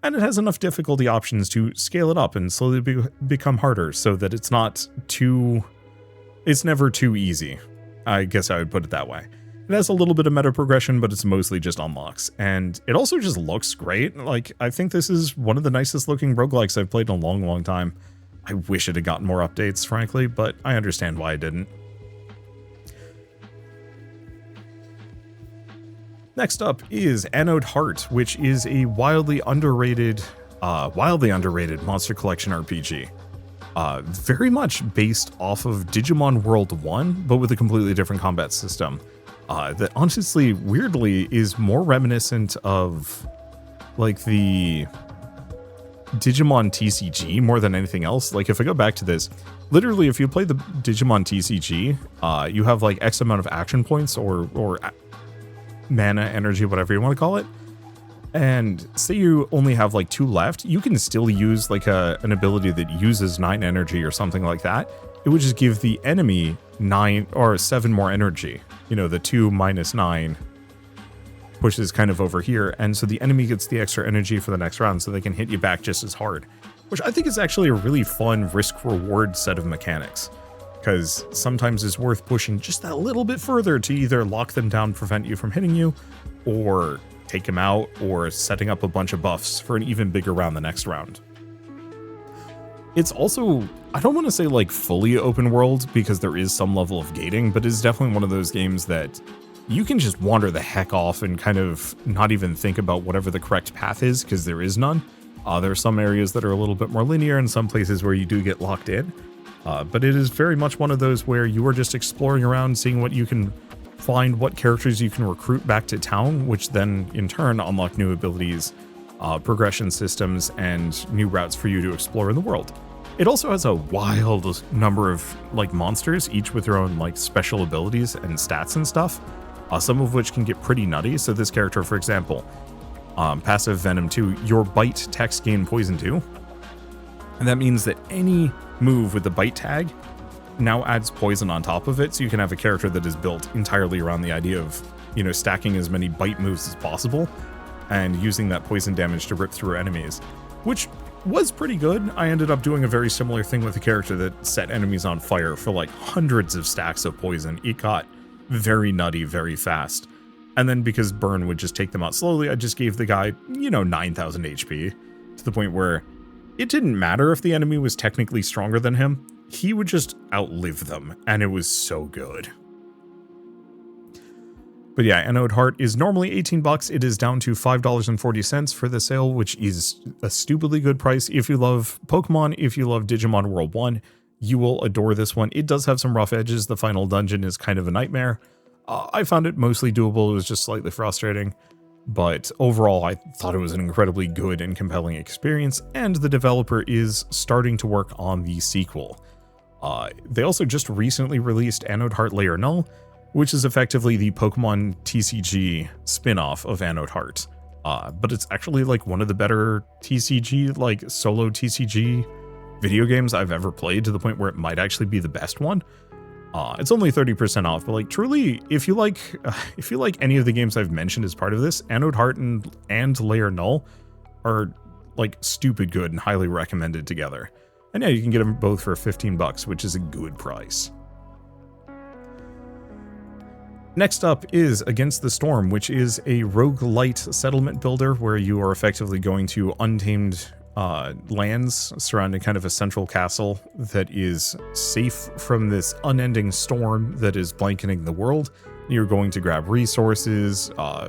And it has enough difficulty options to scale it up and slowly become harder, so that it's never too easy. I guess I would put it that way. It has a little bit of meta progression, but it's mostly just unlocks. And it also just looks great. Like, I think this is one of the nicest looking roguelikes I've played in a long, long time. I wish it had gotten more updates, frankly, but I understand why it didn't. Next up is Anode Heart, which is a wildly underrated Monster Collection RPG. Very much based off of Digimon World 1, but with a completely different combat system. That honestly, weirdly, is more reminiscent of like the Digimon TCG more than anything else. Like, if I go back to this, literally, if you play the Digimon TCG, you have like X amount of action points or mana, energy, whatever you want to call it. And say you only have like 2 left, you can still use like an ability that uses 9 energy or something like that. It would just give the enemy 9 or 7 more energy. You know, the 2 minus 9 pushes kind of over here, and so the enemy gets the extra energy for the next round, so they can hit you back just as hard. Which I think is actually a really fun risk-reward set of mechanics, because sometimes it's worth pushing just that little bit further to either lock them down, prevent you from hitting you, or take them out, or setting up a bunch of buffs for an even bigger round the next round. It's also, I don't want to say like fully open world, because there is some level of gating, but it's definitely one of those games that you can just wander the heck off and kind of not even think about whatever the correct path is, because there is none. There are some areas that are a little bit more linear and some places where you do get locked in. But it is very much one of those where you are just exploring around, seeing what you can find, what characters you can recruit back to town, which then in turn unlock new abilities, progression systems, and new routes for you to explore in the world. It also has a wild number of like monsters, each with their own like special abilities and stats and stuff, some of which can get pretty nutty. So this character, for example, passive Venom 2, your bite text gain poison 2. And that means that any move with the bite tag now adds poison on top of it, so you can have a character that is built entirely around the idea of, you know, stacking as many bite moves as possible and using that poison damage to rip through enemies, which was pretty good. I ended up doing a very similar thing with a character that set enemies on fire for like hundreds of stacks of poison. It got very nutty very fast. And then because burn would just take them out slowly, I just gave the guy, you know, 9,000 HP to the point where it didn't matter if the enemy was technically stronger than him. He would just outlive them, and it was so good. But yeah, Anode Heart is normally 18 bucks. It is down to $5.40 for the sale, which is a stupidly good price. If you love Pokemon, if you love Digimon World 1, you will adore this one. It does have some rough edges. The final dungeon is kind of a nightmare. I found it mostly doable. It was just slightly frustrating. But overall, I thought it was an incredibly good and compelling experience, and the developer is starting to work on the sequel. They also just recently released Anode Heart Layer Null, which is effectively the Pokemon TCG spin-off of Anode Heart. But it's actually like one of the better TCG, like solo TCG video games I've ever played, to the point where it might actually be the best one. It's only 30% off, but like truly, if you like any of the games I've mentioned as part of this, Anode Heart and Layer Null are like stupid good and highly recommended together. And yeah, you can get them both for 15 bucks, which is a good price. Next up is Against the Storm, which is a roguelite settlement builder where you are effectively going to untamed lands surrounding kind of a central castle that is safe from this unending storm that is blanketing the world. You're going to grab resources, I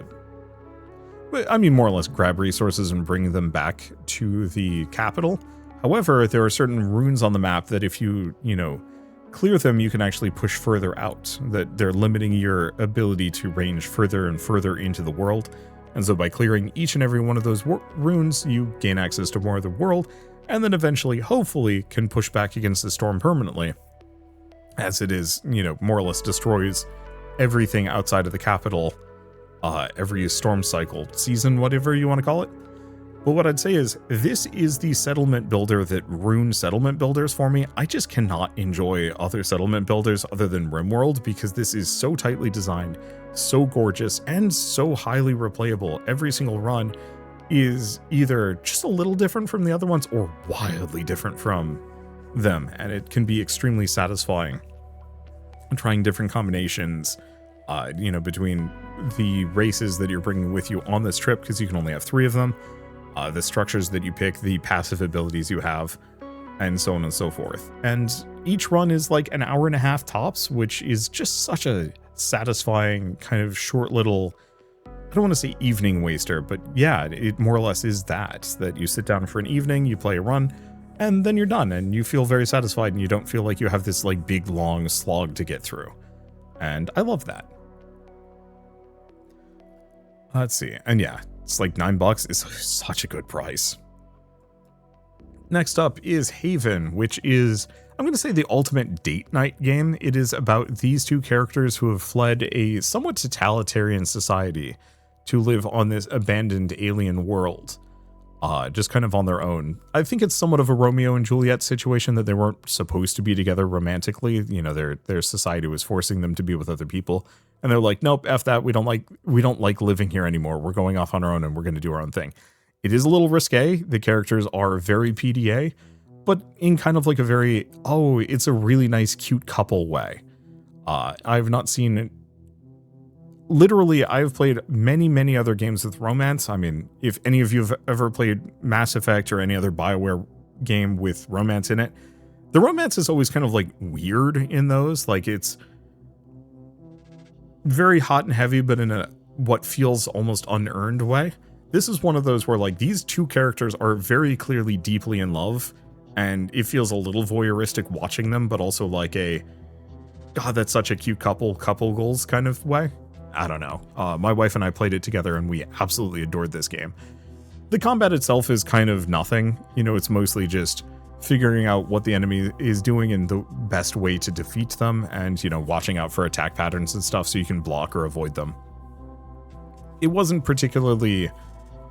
mean more or less grab resources and bring them back to the capital. However, there are certain runes on the map that if you clear them, you can actually push further out, that they're limiting your ability to range further and further into the world. And so by clearing each and every one of those runes, you gain access to more of the world, and then eventually, hopefully, can push back against the storm permanently, as it is, more or less destroys everything outside of the capital, every storm cycle, season, whatever you want to call it. But what I'd say is, this is the settlement builder that ruined settlement builders for me. I just cannot enjoy other settlement builders other than RimWorld, because this is so tightly designed, so gorgeous, and so highly replayable. Every single run is either just a little different from the other ones or wildly different from them, and it can be extremely satisfying trying different combinations, between the races that you're bringing with you on this trip, because you can only have 3 of them, the structures that you pick, the passive abilities you have, and so on and so forth. And each run is like an hour and a half tops, which is just such a satisfying kind of short little, I don't want to say evening waster, but yeah, it more or less is that you sit down for an evening, you play a run, and then you're done, and you feel very satisfied, and you don't feel like you have this like big long slog to get through. And I love that. Let's see, and yeah, it's like $9. It's such a good price. Next up is Haven, which is, I'm going to say, the ultimate date night game. It is about these 2 characters who have fled a somewhat totalitarian society to live on this abandoned alien world, just kind of on their own. I think it's somewhat of a Romeo and Juliet situation, that they weren't supposed to be together romantically. Their society was forcing them to be with other people. And they're like, nope, F that, we don't like living here anymore. We're going off on our own and we're going to do our own thing. It is a little risque. The characters are very PDA, but in kind of like a very, it's a really nice, cute couple way. I've not seen, literally, I've played many, many other games with romance. I mean, if any of you have ever played Mass Effect or any other BioWare game with romance in it, the romance is always kind of like weird in those. Like, it's very hot and heavy, but in a what feels almost unearned way. This is one of those where like these two characters are very clearly deeply in love, and it feels a little voyeuristic watching them, but also like a, God, that's such a cute couple goals kind of way. I don't know. My wife and I played it together and we absolutely adored this game. The combat itself is kind of nothing. You know, it's mostly just figuring out what the enemy is doing and the best way to defeat them, and, you know, watching out for attack patterns and stuff so you can block or avoid them. It wasn't particularly...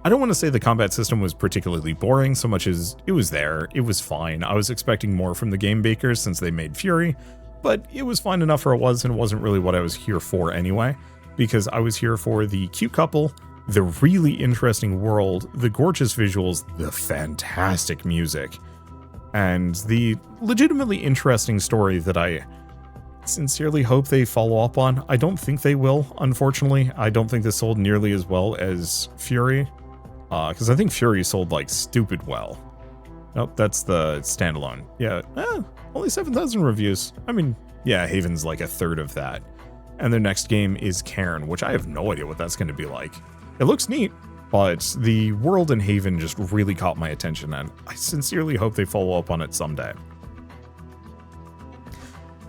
I don't want to say the combat system was particularly boring so much as it was there. It was fine. I was expecting more from the game makers since they made Fury, but it was fine enough for it was, and it wasn't really what I was here for anyway, because I was here for the cute couple, the really interesting world, the gorgeous visuals, the fantastic music, and the legitimately interesting story that I sincerely hope they follow up on. I don't think they will, unfortunately. I don't think this sold nearly as well as Fury, because I think Fury sold like stupid well. Nope, that's the standalone. Yeah, only 7,000 reviews. I mean, yeah, Haven's like a third of that. And their next game is Cairn, which I have no idea what that's going to be like. It looks neat, but the world in Haven just really caught my attention, and I sincerely hope they follow up on it someday.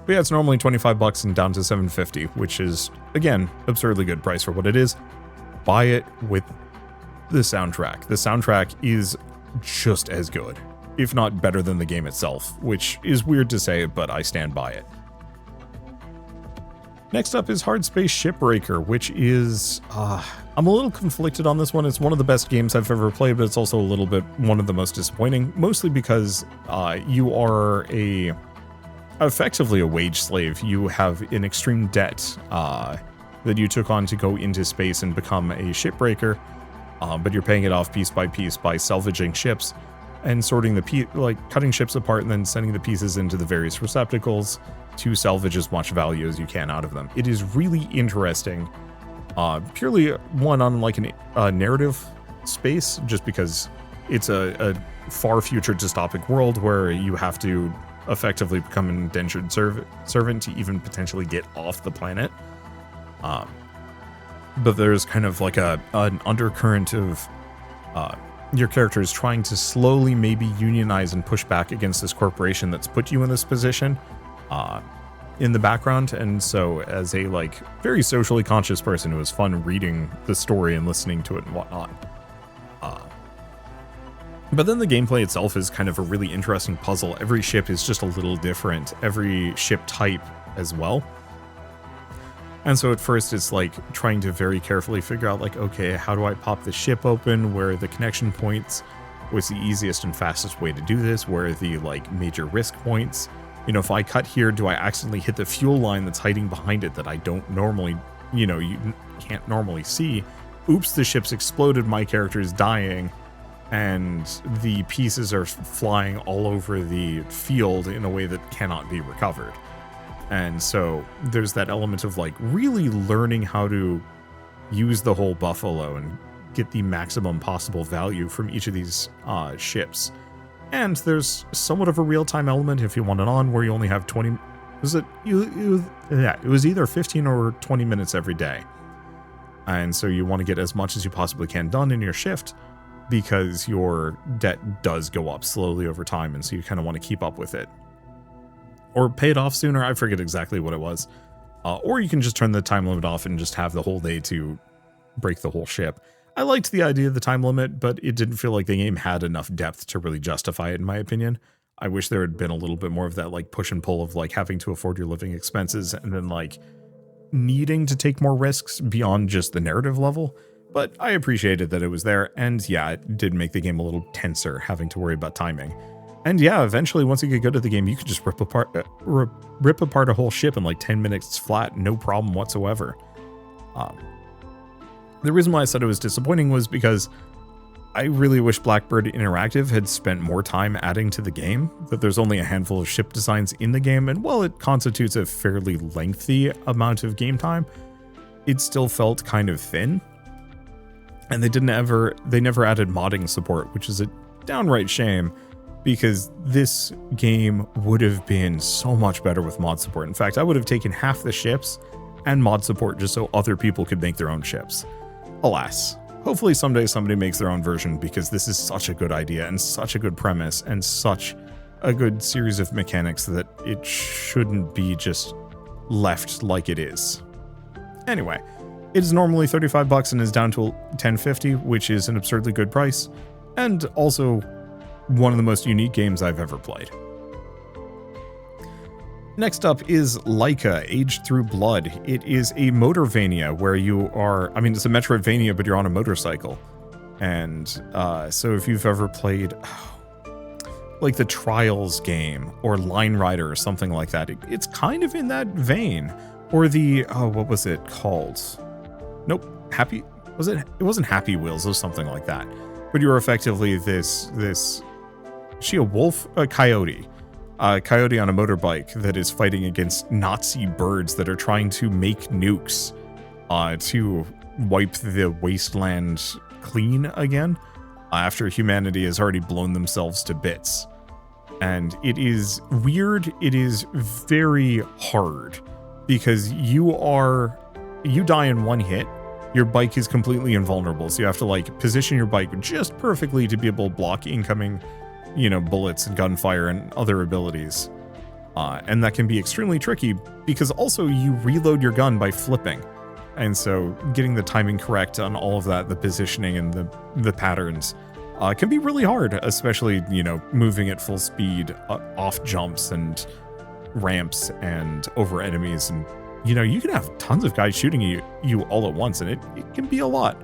But yeah, it's normally $25 and down to $7.50, which is, again, absurdly good price for what it is. Buy it with the soundtrack. The soundtrack is just as good, if not better than the game itself, which is weird to say, but I stand by it. Next up is Hardspace Shipbreaker, which is, I'm a little conflicted on this one. It's one of the best games I've ever played, but it's also a little bit one of the most disappointing, mostly because you are effectively a wage slave. You have an extreme debt that you took on to go into space and become a shipbreaker, but you're paying it off piece by piece by salvaging ships and sorting cutting ships apart and then sending the pieces into the various receptacles to salvage as much value as you can out of them. It is really interesting, purely one on like a narrative space, just because it's a far future dystopic world where you have to effectively become an indentured servant to even potentially get off the planet. But there's kind of like an undercurrent of your character is trying to slowly maybe unionize and push back against this corporation that's put you in this position in the background. And so as a like very socially conscious person, it was fun reading the story and listening to it and whatnot. But then the gameplay itself is kind of a really interesting puzzle. Every ship is just a little different, every ship type as well. And so at first it's like trying to very carefully figure out like, okay, how do I pop the ship open? Where are the connection points? What's the easiest and fastest way to do this? Where are the like major risk points? You know, if I cut here, do I accidentally hit the fuel line that's hiding behind it that I don't normally, you know, you can't normally see? Oops, the ship's exploded, my character is dying, and the pieces are flying all over the field in a way that cannot be recovered. And so there's that element of like really learning how to use the whole buffalo and get the maximum possible value from each of these ships. And there's somewhat of a real-time element if you want it on, where you only have 20... it was either 15 or 20 minutes every day. And so you want to get as much as you possibly can done in your shift, because your debt does go up slowly over time, and so you kind of want to keep up with it. Or pay it off sooner, I forget exactly what it was. Or you can just turn the time limit off and just have the whole day to break the whole ship. I liked the idea of the time limit, but it didn't feel like the game had enough depth to really justify it, in my opinion. I wish there had been a little bit more of that like push and pull of like having to afford your living expenses and then like needing to take more risks beyond just the narrative level. But I appreciated that it was there, and yeah, it did make the game a little tenser having to worry about timing. And yeah, eventually once you get good at the game, you could just rip apart a whole ship in like 10 minutes flat, no problem whatsoever. The reason why I said it was disappointing was because I really wish Blackbird Interactive had spent more time adding to the game, that there's only a handful of ship designs in the game, and while it constitutes a fairly lengthy amount of game time, it still felt kind of thin. And they never added modding support, which is a downright shame, because this game would have been so much better with mod support. In fact, I would have taken half the ships and mod support just so other people could make their own ships. Alas, hopefully someday somebody makes their own version, because this is such a good idea and such a good premise and such a good series of mechanics that it shouldn't be just left like it is. Anyway, it is normally $35 and is down to $10.50, which is an absurdly good price, and also one of the most unique games I've ever played. Next up is Laika, Aged Through Blood. It is a Motorvania where you are, I mean, it's a Metroidvania, but you're on a motorcycle. And so if you've ever played like the Trials game or Line Rider or something like that, it's kind of in that vein. Or the, what was it called? Nope, Happy, was it? It wasn't Happy Wheels, it was something like that. But you were effectively this, is she a wolf? A coyote. A coyote on a motorbike that is fighting against Nazi birds that are trying to make nukes to wipe the wasteland clean again after humanity has already blown themselves to bits. And it is weird, it is very hard, because you die in one hit, your bike is completely invulnerable, so you have to like position your bike just perfectly to be able to block incoming, you know, bullets and gunfire and other abilities. And that can be extremely tricky, because also you reload your gun by flipping. And so getting the timing correct on all of that, the positioning and the patterns, can be really hard, especially, you know, moving at full speed off jumps and ramps and over enemies. And, you know, you can have tons of guys shooting you all at once, and it can be a lot.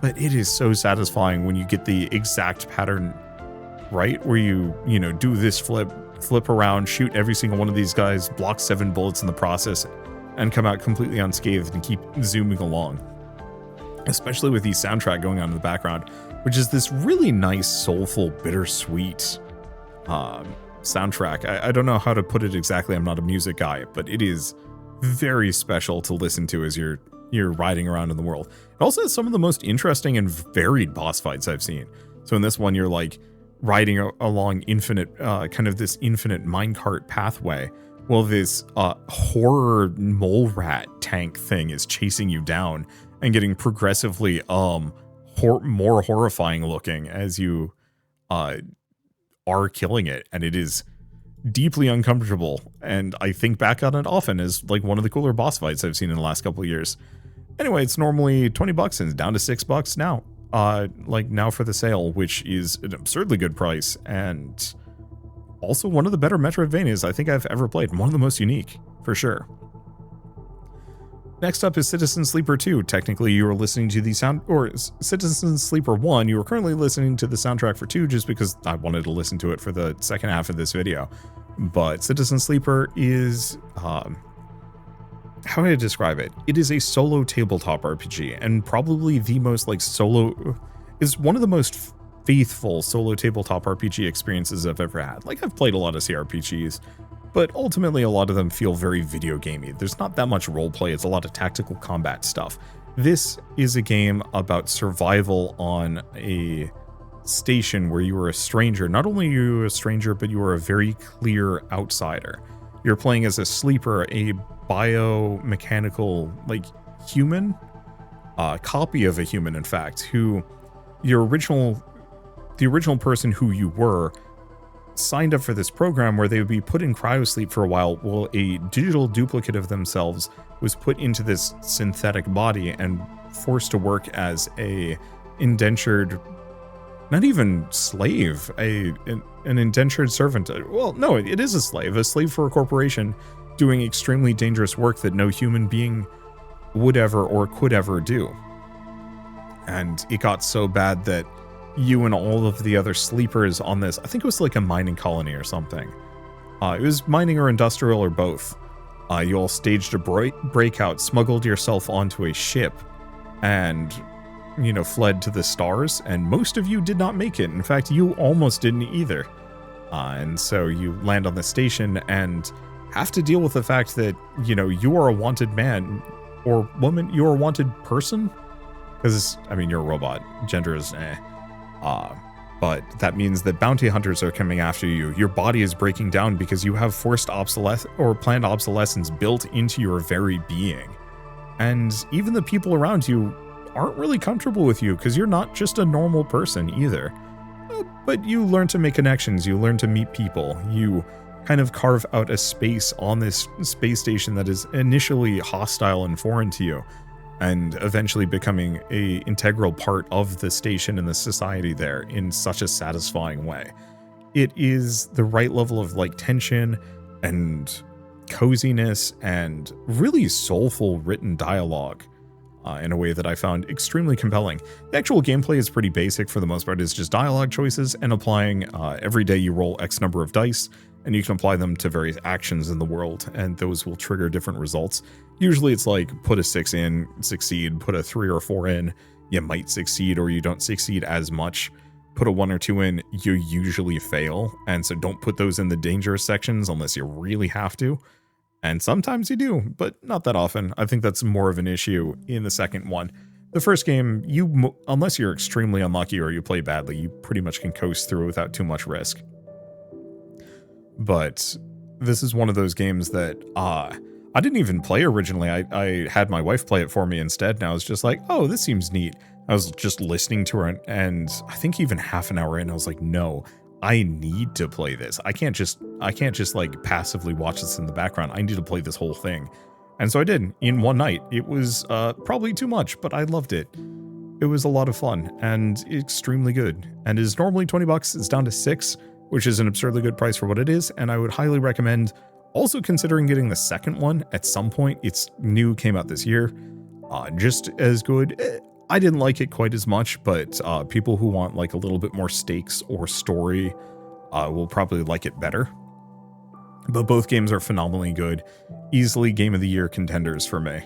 But it is so satisfying when you get the exact pattern right, where you know, do this flip around, shoot every single one of these guys, block 7 bullets in the process, and come out completely unscathed and keep zooming along. Especially with the soundtrack going on in the background, which is this really nice, soulful, bittersweet soundtrack. I don't know how to put it exactly, I'm not a music guy, but it is very special to listen to as you're riding around in the world. It also has some of the most interesting and varied boss fights I've seen. So in this one, you're like riding along infinite, kind of this infinite minecart pathway. Well, this horror mole rat tank thing is chasing you down and getting progressively more horrifying looking as you are killing it, and it is deeply uncomfortable. And I think back on it often as like one of the cooler boss fights I've seen in the last couple of years. Anyway, it's normally $20 and it's down to $6 now. Like now for the sale, which is an absurdly good price, and also one of the better Metroidvanias I think I've ever played, and one of the most unique, for sure. Next up is Citizen Sleeper 2. Technically, you are listening to the Citizen Sleeper 1, you are currently listening to the soundtrack for 2 just because I wanted to listen to it for the second half of this video. But Citizen Sleeper is, how do I describe it? It is a solo tabletop RPG, and probably the most is one of the most faithful solo tabletop RPG experiences I've ever had. Like, I've played a lot of CRPGs, but ultimately a lot of them feel very video gamey. There's not that much roleplay, it's a lot of tactical combat stuff. This is a game about survival on a station where you are a stranger. Not only are you a stranger, but you are a very clear outsider. You're playing as a sleeper, a biomechanical, like, human, copy of a human, in fact, who the original person who you were signed up for this program where they would be put in cryosleep for a while a digital duplicate of themselves was put into this synthetic body and forced to work as a indentured, not even slave, an indentured servant. Well, no, it is a slave for a corporation doing extremely dangerous work that no human being would ever or could ever do. And it got so bad that you and all of the other sleepers on this, I think it was like a mining colony or something. It was mining or industrial or both. You all staged a breakout, smuggled yourself onto a ship, and, you know, fled to the stars, and most of you did not make it. In fact, you almost didn't either. And so you land on the station and have to deal with the fact that, you know, you are a wanted man or woman, you're a wanted person. Because, I mean, you're a robot. Gender is but that means that bounty hunters are coming after you. Your body is breaking down because you have forced obsolescence or planned obsolescence built into your very being. And even the people around you aren't really comfortable with you because you're not just a normal person either. But you learn to make connections, you learn to meet people, you kind of carve out a space on this space station that is initially hostile and foreign to you, and eventually becoming an integral part of the station and the society there in such a satisfying way. It is the right level of like tension and coziness and really soulful written dialogue in a way that I found extremely compelling. The actual gameplay is pretty basic for the most part. It's just dialogue choices and applying every day you roll X number of dice, and you can apply them to various actions in the world, and those will trigger different results. Usually it's like put a 6 in, succeed, put a 3 or 4 in, you might succeed or you don't succeed as much. Put a 1 or 2 in, you usually fail, and so don't put those in the dangerous sections unless you really have to. And sometimes you do, but not that often. I think that's more of an issue in the second one. The first game, unless you're extremely unlucky or you play badly, you pretty much can coast through without too much risk. But this is one of those games that I didn't even play originally. I had my wife play it for me instead, and I was just like, oh, this seems neat. I was just listening to her, and I think even half an hour in, I was like, no, I need to play this. I can't just like passively watch this in the background. I need to play this whole thing. And so I did in one night. It was probably too much, but I loved it. It was a lot of fun and extremely good. And is normally $20. It's down to $6, which is an absurdly good price for what it is. And I would highly recommend also considering getting the second one at some point. It's new, came out this year. Just as good. I didn't like it quite as much, but people who want like a little bit more stakes or story will probably like it better. But both games are phenomenally good. Easily Game of the Year contenders for me.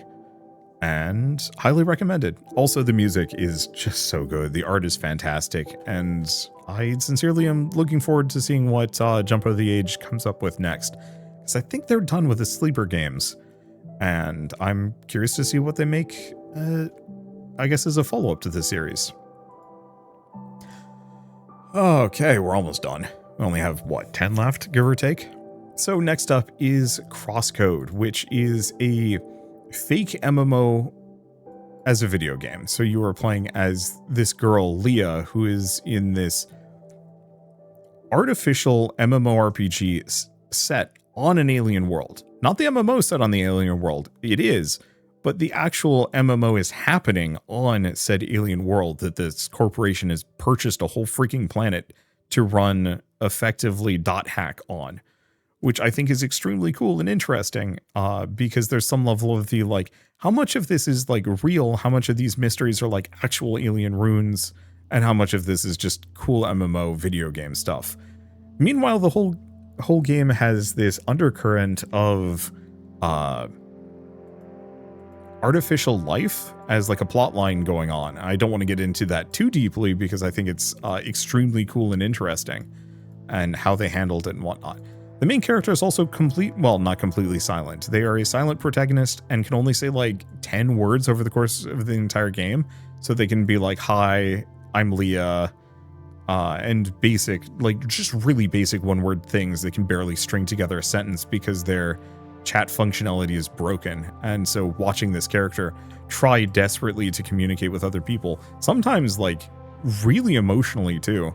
And highly recommended. Also, the music is just so good. The art is fantastic. And I sincerely am looking forward to seeing what Jump of the Age comes up with next. Because I think they're done with the sleeper games. And I'm curious to see what they make, I guess, as a follow-up to the series. Okay, we're almost done. We only have, what, 10 left, give or take? So next up is CrossCode, which is a fake MMO as a video game. So you are playing as this girl, Leah, who is in this artificial MMORPG set on an alien world. Not the MMO set on the alien world. It is, but the actual MMO is happening on said alien world that this corporation has purchased a whole freaking planet to run effectively .hack on, which I think is extremely cool and interesting because there's some level of the like, how much of this is like real? How much of these mysteries are like actual alien runes? And how much of this is just cool MMO video game stuff? Meanwhile, the whole game has this undercurrent of artificial life as like a plot line going on. I don't want to get into that too deeply because I think it's extremely cool and interesting and how they handled it and whatnot. The main character is also not completely silent. They are a silent protagonist and can only say like 10 words over the course of the entire game. So they can be like, hi, I'm Leah, and basic, like just really basic one-word things that can barely string together a sentence because their chat functionality is broken. And so watching this character try desperately to communicate with other people, sometimes like really emotionally too,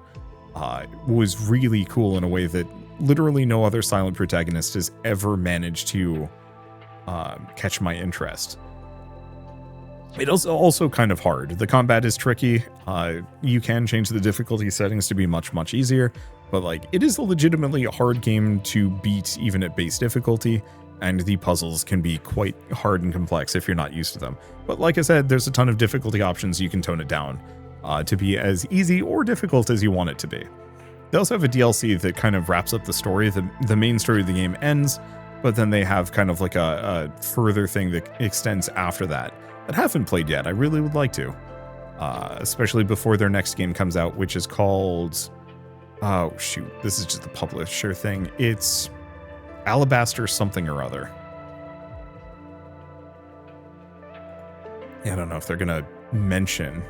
was really cool in a way that literally no other silent protagonist has ever managed to catch my interest. It is also kind of hard. The combat is tricky. You can change the difficulty settings to be much, much easier, but like it is a legitimately hard game to beat even at base difficulty, and the puzzles can be quite hard and complex if you're not used to them. But like I said, there's a ton of difficulty options. You can tone it down to be as easy or difficult as you want it to be. They also have a DLC that kind of wraps up the story. The main story of the game ends, but then they have kind of like a further thing that extends after that I haven't played yet. I really would like to, especially before their next game comes out, which is called, oh shoot, this is just the publisher thing. It's Alabaster something or other. Yeah, I don't know if they're gonna mention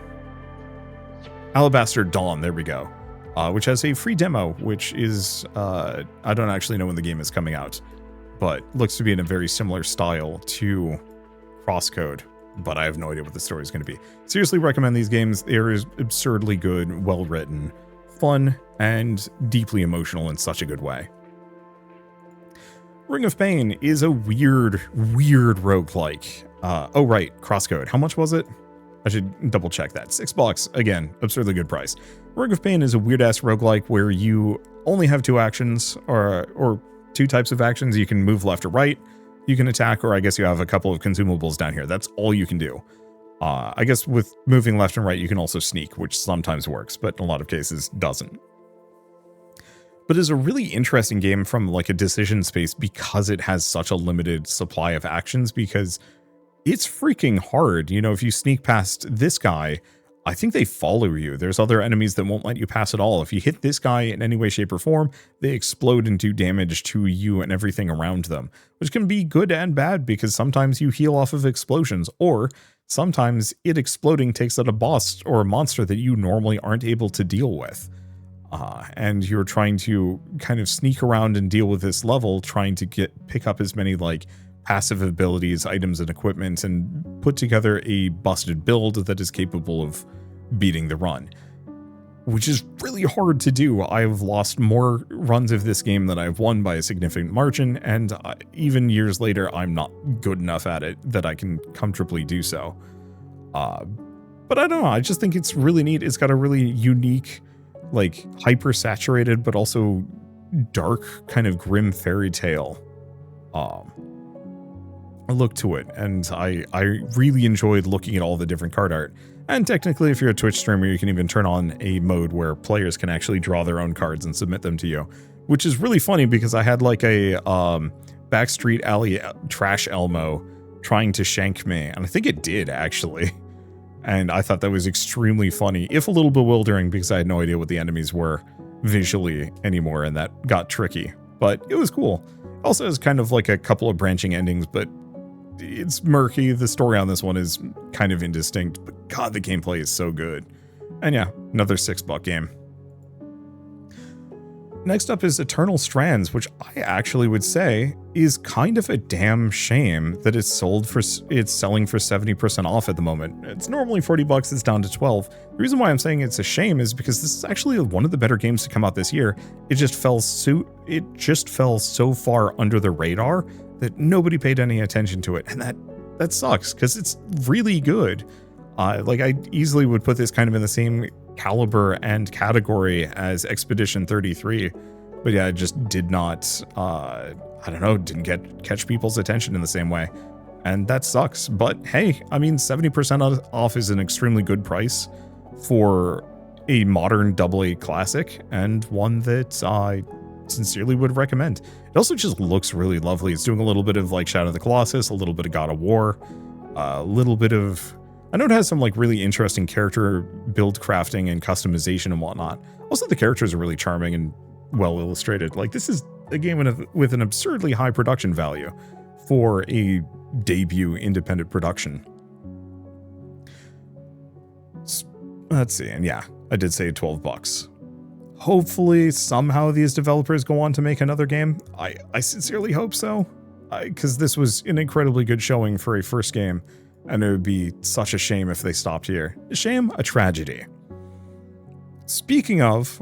Alabaster Dawn. There we go. Which has a free demo, which is, I don't actually know when the game is coming out, but looks to be in a very similar style to CrossCode. but I have no idea what the story is going to be. Seriously recommend these games. They're absurdly good, well written, fun, and deeply emotional in such a good way. Ring of Pain is a weird roguelike. Oh right, CrossCode. How much was it? I should double check that. $6. Again, absurdly good price. Ring of Pain is a weird ass roguelike where you only have two actions or two types of actions. You can move left or right. You can attack, or I guess you have a couple of consumables down here. That's all you can do. I guess with moving left and right, you can also sneak, which sometimes works, but in a lot of cases doesn't. But it's a really interesting game from like a decision space because it has such a limited supply of actions, because it's freaking hard. You know, if you sneak past this guy, I think they follow you. There's other enemies that won't let you pass at all. If you hit this guy in any way, shape, or form, they explode and do damage to you and everything around them, which can be good and bad because sometimes you heal off of explosions, or sometimes it exploding takes out a boss or a monster that you normally aren't able to deal with. And you're trying to kind of sneak around and deal with this level, trying to pick up as many like passive abilities, items, and equipment, and put together a busted build that is capable of beating the run, which is really hard to do. I've lost more runs of this game than I've won by a significant margin, and even years later, I'm not good enough at it that I can comfortably do so. But I don't know, I just think it's really neat. It's got a really unique, like hyper-saturated, but also dark, kind of grim fairy tale look to it, and I really enjoyed looking at all the different card art. And technically, if you're a Twitch streamer, you can even turn on a mode where players can actually draw their own cards and submit them to you, which is really funny because I had like a backstreet alley trash Elmo trying to shank me, and I think it did actually. And I thought that was extremely funny, if a little bewildering, because I had no idea what the enemies were visually anymore, and that got tricky. But it was cool. Also has kind of like a couple of branching endings, but it's murky. The story on this one is kind of indistinct, but God, the gameplay is so good. And yeah, another $6 game. Next up is Eternal Strands, which I actually would say is kind of a damn shame that it's selling for 70% off at the moment. It's normally $40, it's down to $12. The reason why I'm saying it's a shame is because this is actually one of the better games to come out this year. It just fell so far under the radar that nobody paid any attention to it, and that sucks because it's really good. Like I easily would put this kind of in the same caliber and category as Expedition 33, but yeah, it just did not I don't know, didn't catch people's attention in the same way, and that sucks. But hey, I mean, 70% off is an extremely good price for a modern AA classic, and one that I sincerely would recommend. It also just looks really lovely. It's doing a little bit of like Shadow of the Colossus, a little bit of God of War, a little bit of, I know it has some like really interesting character build crafting and customization and whatnot. Also, the characters are really charming and well illustrated. Like, this is a game with an absurdly high production value for a debut independent production. Let's see, and yeah, I did say $12. Hopefully, somehow these developers go on to make another game. I sincerely hope so, because this was an incredibly good showing for a first game, and it would be such a shame if they stopped here. A shame, a tragedy. Speaking of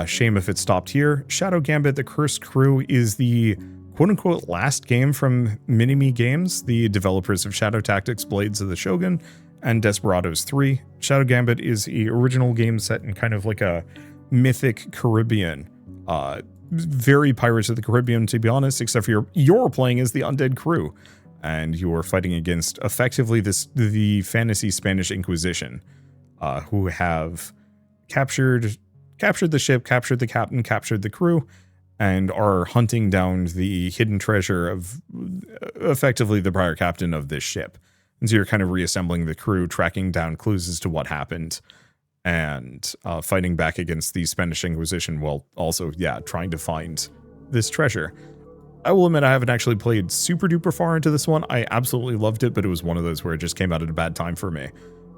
shame if it stopped here, Shadow Gambit: The Cursed Crew is the quote-unquote last game from Minimi Games, the developers of Shadow Tactics: Blades of the Shogun and Desperados 3. Shadow Gambit is the original game set in kind of like a mythic Caribbean, very Pirates of the Caribbean, to be honest, except for you're playing as the undead crew, and you're fighting against effectively the fantasy Spanish Inquisition, who have captured the ship, captured the captain, captured the crew, and are hunting down the hidden treasure of effectively the prior captain of this ship. And so you're kind of reassembling the crew, tracking down clues as to what happened, and fighting back against the Spanish Inquisition, while also, yeah, trying to find this treasure. I will admit I haven't actually played super duper far into this one. I absolutely loved it, but it was one of those where it just came out at a bad time for me.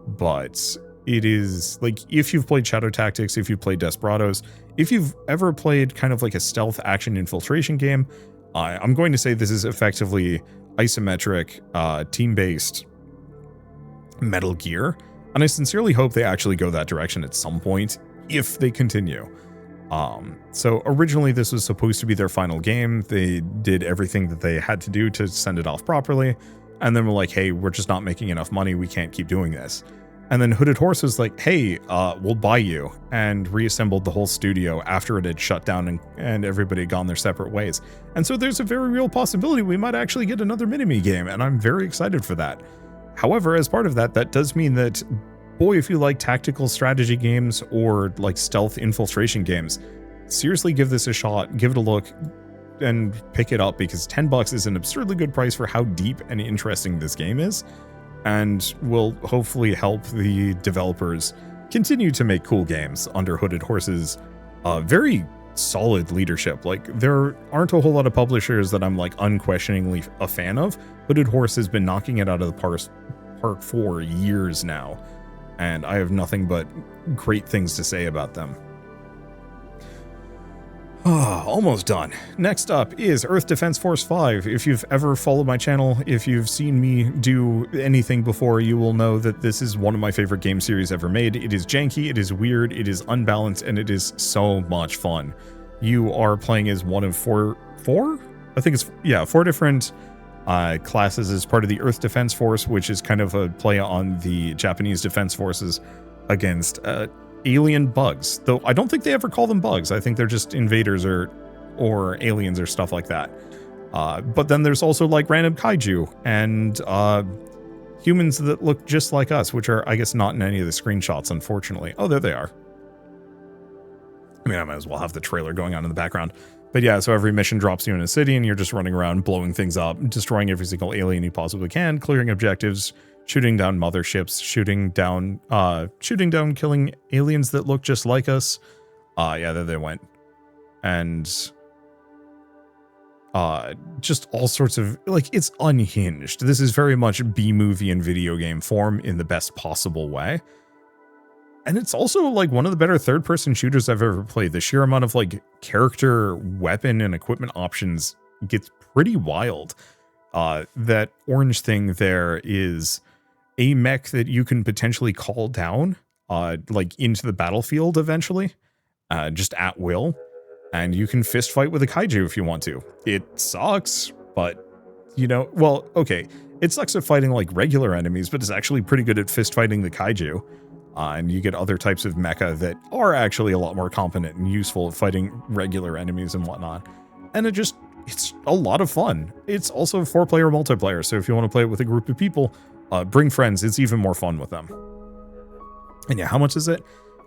But it is, like, if you've played Shadow Tactics, if you've played Desperados, if you've ever played kind of like a stealth action infiltration game, I'm going to say this is effectively isometric, team-based Metal Gear, and I sincerely hope they actually go that direction at some point, if they continue. So originally this was supposed to be their final game. They did everything that they had to do to send it off properly, and then we're like, hey, we're just not making enough money, we can't keep doing this. And then Hooded Horse was like, hey, we'll buy you, and reassembled the whole studio after it had shut down and everybody had gone their separate ways. And so there's a very real possibility we might actually get another mini-me game, and I'm very excited for that. However, as part of that, that does mean that, boy, if you like tactical strategy games or like stealth infiltration games, seriously give this a shot, give it a look, and pick it up, because $10 is an absurdly good price for how deep and interesting this game is, and will hopefully help the developers continue to make cool games under Hooded Horse's very solid leadership. Like, there aren't a whole lot of publishers that I'm like unquestioningly a fan of. Hooded Horse has been knocking it out of the park for years now, and I have nothing but great things to say about them. Almost done. Next up is Earth Defense Force 5. If you've ever followed my channel, if you've seen me do anything before, you will know that this is one of my favorite game series ever made. It is janky, it is weird, it is unbalanced, and it is so much fun. You are playing as one of four? I think it's, yeah, 4 different classes as part of the Earth Defense Force, which is kind of a play on the Japanese Defense Forces against alien bugs, though I don't think they ever call them bugs. I think they're just invaders or aliens or stuff like that. But then there's also like random kaiju and humans that look just like us, which are, I guess, not in any of the screenshots, unfortunately. Oh, there they are. I mean, I might as well have the trailer going on in the background. But yeah, so every mission drops you in a city and you're just running around blowing things up, destroying every single alien you possibly can, clearing objectives, shooting down motherships, shooting down, killing aliens that look just like us. Yeah, there they went. And just all sorts of, like, it's unhinged. This is very much B-movie and video game form in the best possible way. And it's also like one of the better third-person shooters I've ever played. The sheer amount of like character, weapon, and equipment options gets pretty wild. That orange thing there is a mech that you can potentially call down, like into the battlefield eventually, just at will, and you can fist fight with a kaiju if you want to. It sucks, but you know, well, okay, it sucks at fighting like regular enemies, but it's actually pretty good at fist fighting the kaiju. And you get other types of mecha that are actually a lot more competent and useful at fighting regular enemies and whatnot. And it's a lot of fun. It's also 4-player multiplayer, so if you want to play it with a group of people, bring friends, it's even more fun with them. And yeah, how much is it?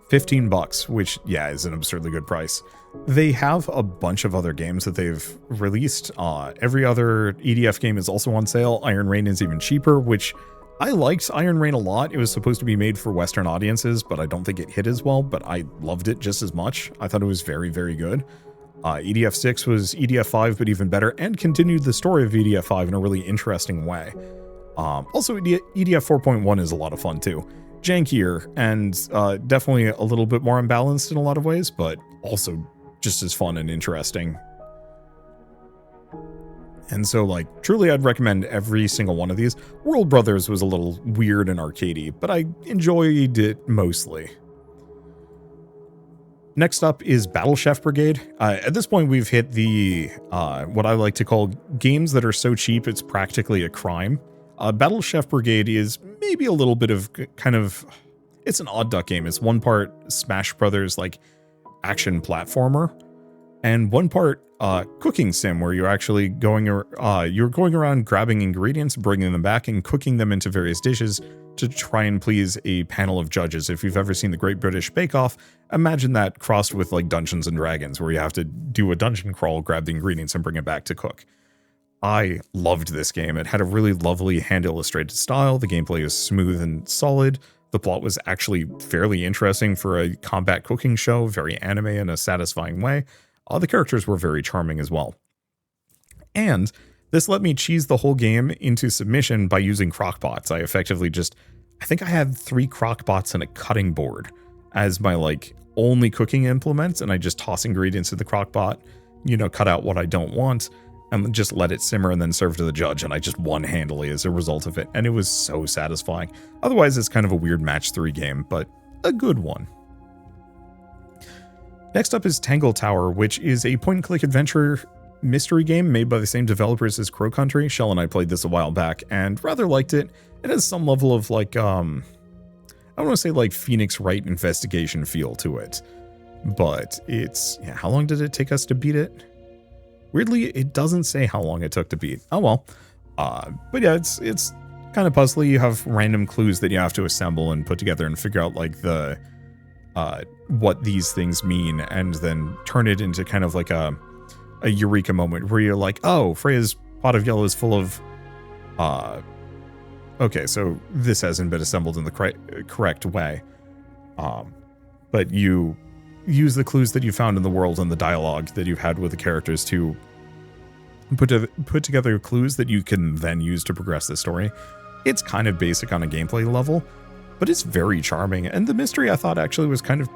$15, which, yeah, is an absurdly good price. They have a bunch of other games that they've released. Every other EDF game is also on sale. Iron Rain is even cheaper, which I liked Iron Rain a lot. It was supposed to be made for Western audiences, but I don't think it hit as well, but I loved it just as much. I thought it was very, very good. EDF 6 was EDF 5, but even better, and continued the story of EDF 5 in a really interesting way. Also, EDF 4.1 is a lot of fun too. Jankier and definitely a little bit more unbalanced in a lot of ways, but also just as fun and interesting. And so, like, truly I'd recommend every single one of these. World Brothers was a little weird and arcadey, but I enjoyed it mostly. Next up is Battle Chef Brigade. At this point, we've hit the, what I like to call games that are so cheap it's practically a crime. Battle Chef Brigade is maybe a little bit of kind of, it's an odd duck game. It's one part Smash Brothers, like, action platformer, and one part cooking sim, where you're actually going around grabbing ingredients, bringing them back, and cooking them into various dishes to try and please a panel of judges. If you've ever seen the Great British Bake Off, imagine that crossed with like Dungeons and Dragons, where you have to do a dungeon crawl, grab the ingredients, and bring it back to cook. I loved this game. It had a really lovely hand-illustrated style. The gameplay is smooth and solid. The plot was actually fairly interesting for a combat cooking show, very anime in a satisfying way. The characters were very charming as well. And this let me cheese the whole game into submission by using crockpots. I think I had 3 crockpots and a cutting board as my like only cooking implements, and I just toss ingredients in the crockpot, you know, cut out what I don't want, and just let it simmer and then serve to the judge, and I just won handily as a result of it, and it was so satisfying. Otherwise, it's kind of a weird match 3 game, but a good one. Next up is Tangle Tower, which is a point-and-click adventure mystery game made by the same developers as Crow Country. Shell and I played this a while back and rather liked it. It has some level of like, I don't want to say like Phoenix Wright investigation feel to it, but it's, yeah, how long did it take us to beat it? Weirdly, it doesn't say how long it took to beat. Oh well. But yeah, it's kind of puzzly. You have random clues that you have to assemble and put together and figure out like the, what these things mean, and then turn it into kind of like a eureka moment where you're like, oh, Freya's pot of yellow is full of, okay, so this hasn't been assembled in the correct way. But you use the clues that you found in the world and the dialogue that you've had with the characters to put together clues that you can then use to progress the story. It's kind of basic on a gameplay level, but it's very charming, and the mystery I thought actually was kind of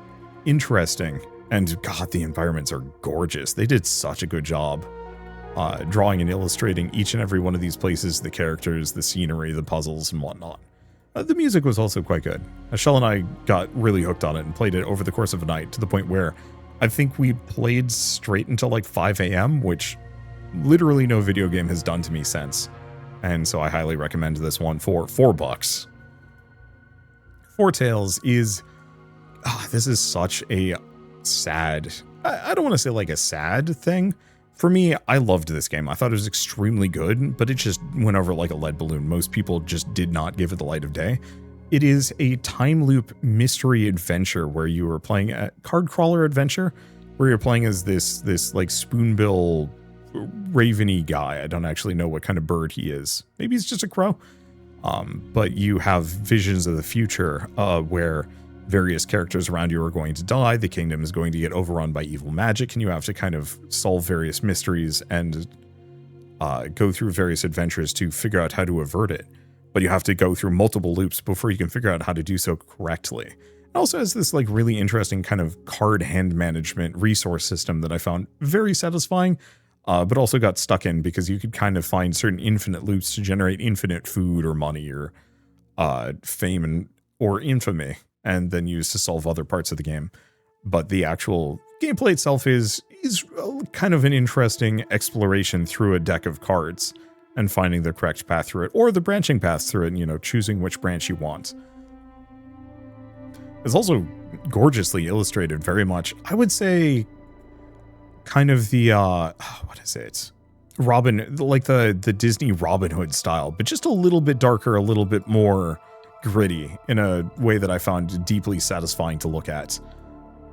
interesting. And God, the environments are gorgeous. They did such a good job drawing and illustrating each and every one of these places, the characters, the scenery, the puzzles, and whatnot. The music was also quite good. Shell and I got really hooked on it and played it over the course of a night, to the point where I think we played straight until like 5 a.m., which literally no video game has done to me since. And so I highly recommend this one for $4. Four Tails is, this is such a sad, I don't want to say like a sad thing. For me, I loved this game. I thought it was extremely good, but it just went over like a lead balloon. Most people just did not give it the light of day. It is a time loop mystery adventure where you are playing a card crawler adventure, where you're playing as this like spoonbill raveny guy. I don't actually know what kind of bird he is. Maybe he's just a crow. But you have visions of the future where various characters around you are going to die, the kingdom is going to get overrun by evil magic, and you have to kind of solve various mysteries and go through various adventures to figure out how to avert it. But you have to go through multiple loops before you can figure out how to do so correctly. It also has this like really interesting kind of card hand management resource system that I found very satisfying, but also got stuck in because you could kind of find certain infinite loops to generate infinite food or money or fame or infamy, and then use to solve other parts of the game. But the actual gameplay itself is kind of an interesting exploration through a deck of cards and finding the correct path through it, or the branching paths through it, and, you know, choosing which branch you want. It's also gorgeously illustrated, very much, I would say, kind of the, what is it? Like the Disney Robin Hood style, but just a little bit darker, a little bit more gritty in a way that I found deeply satisfying to look at.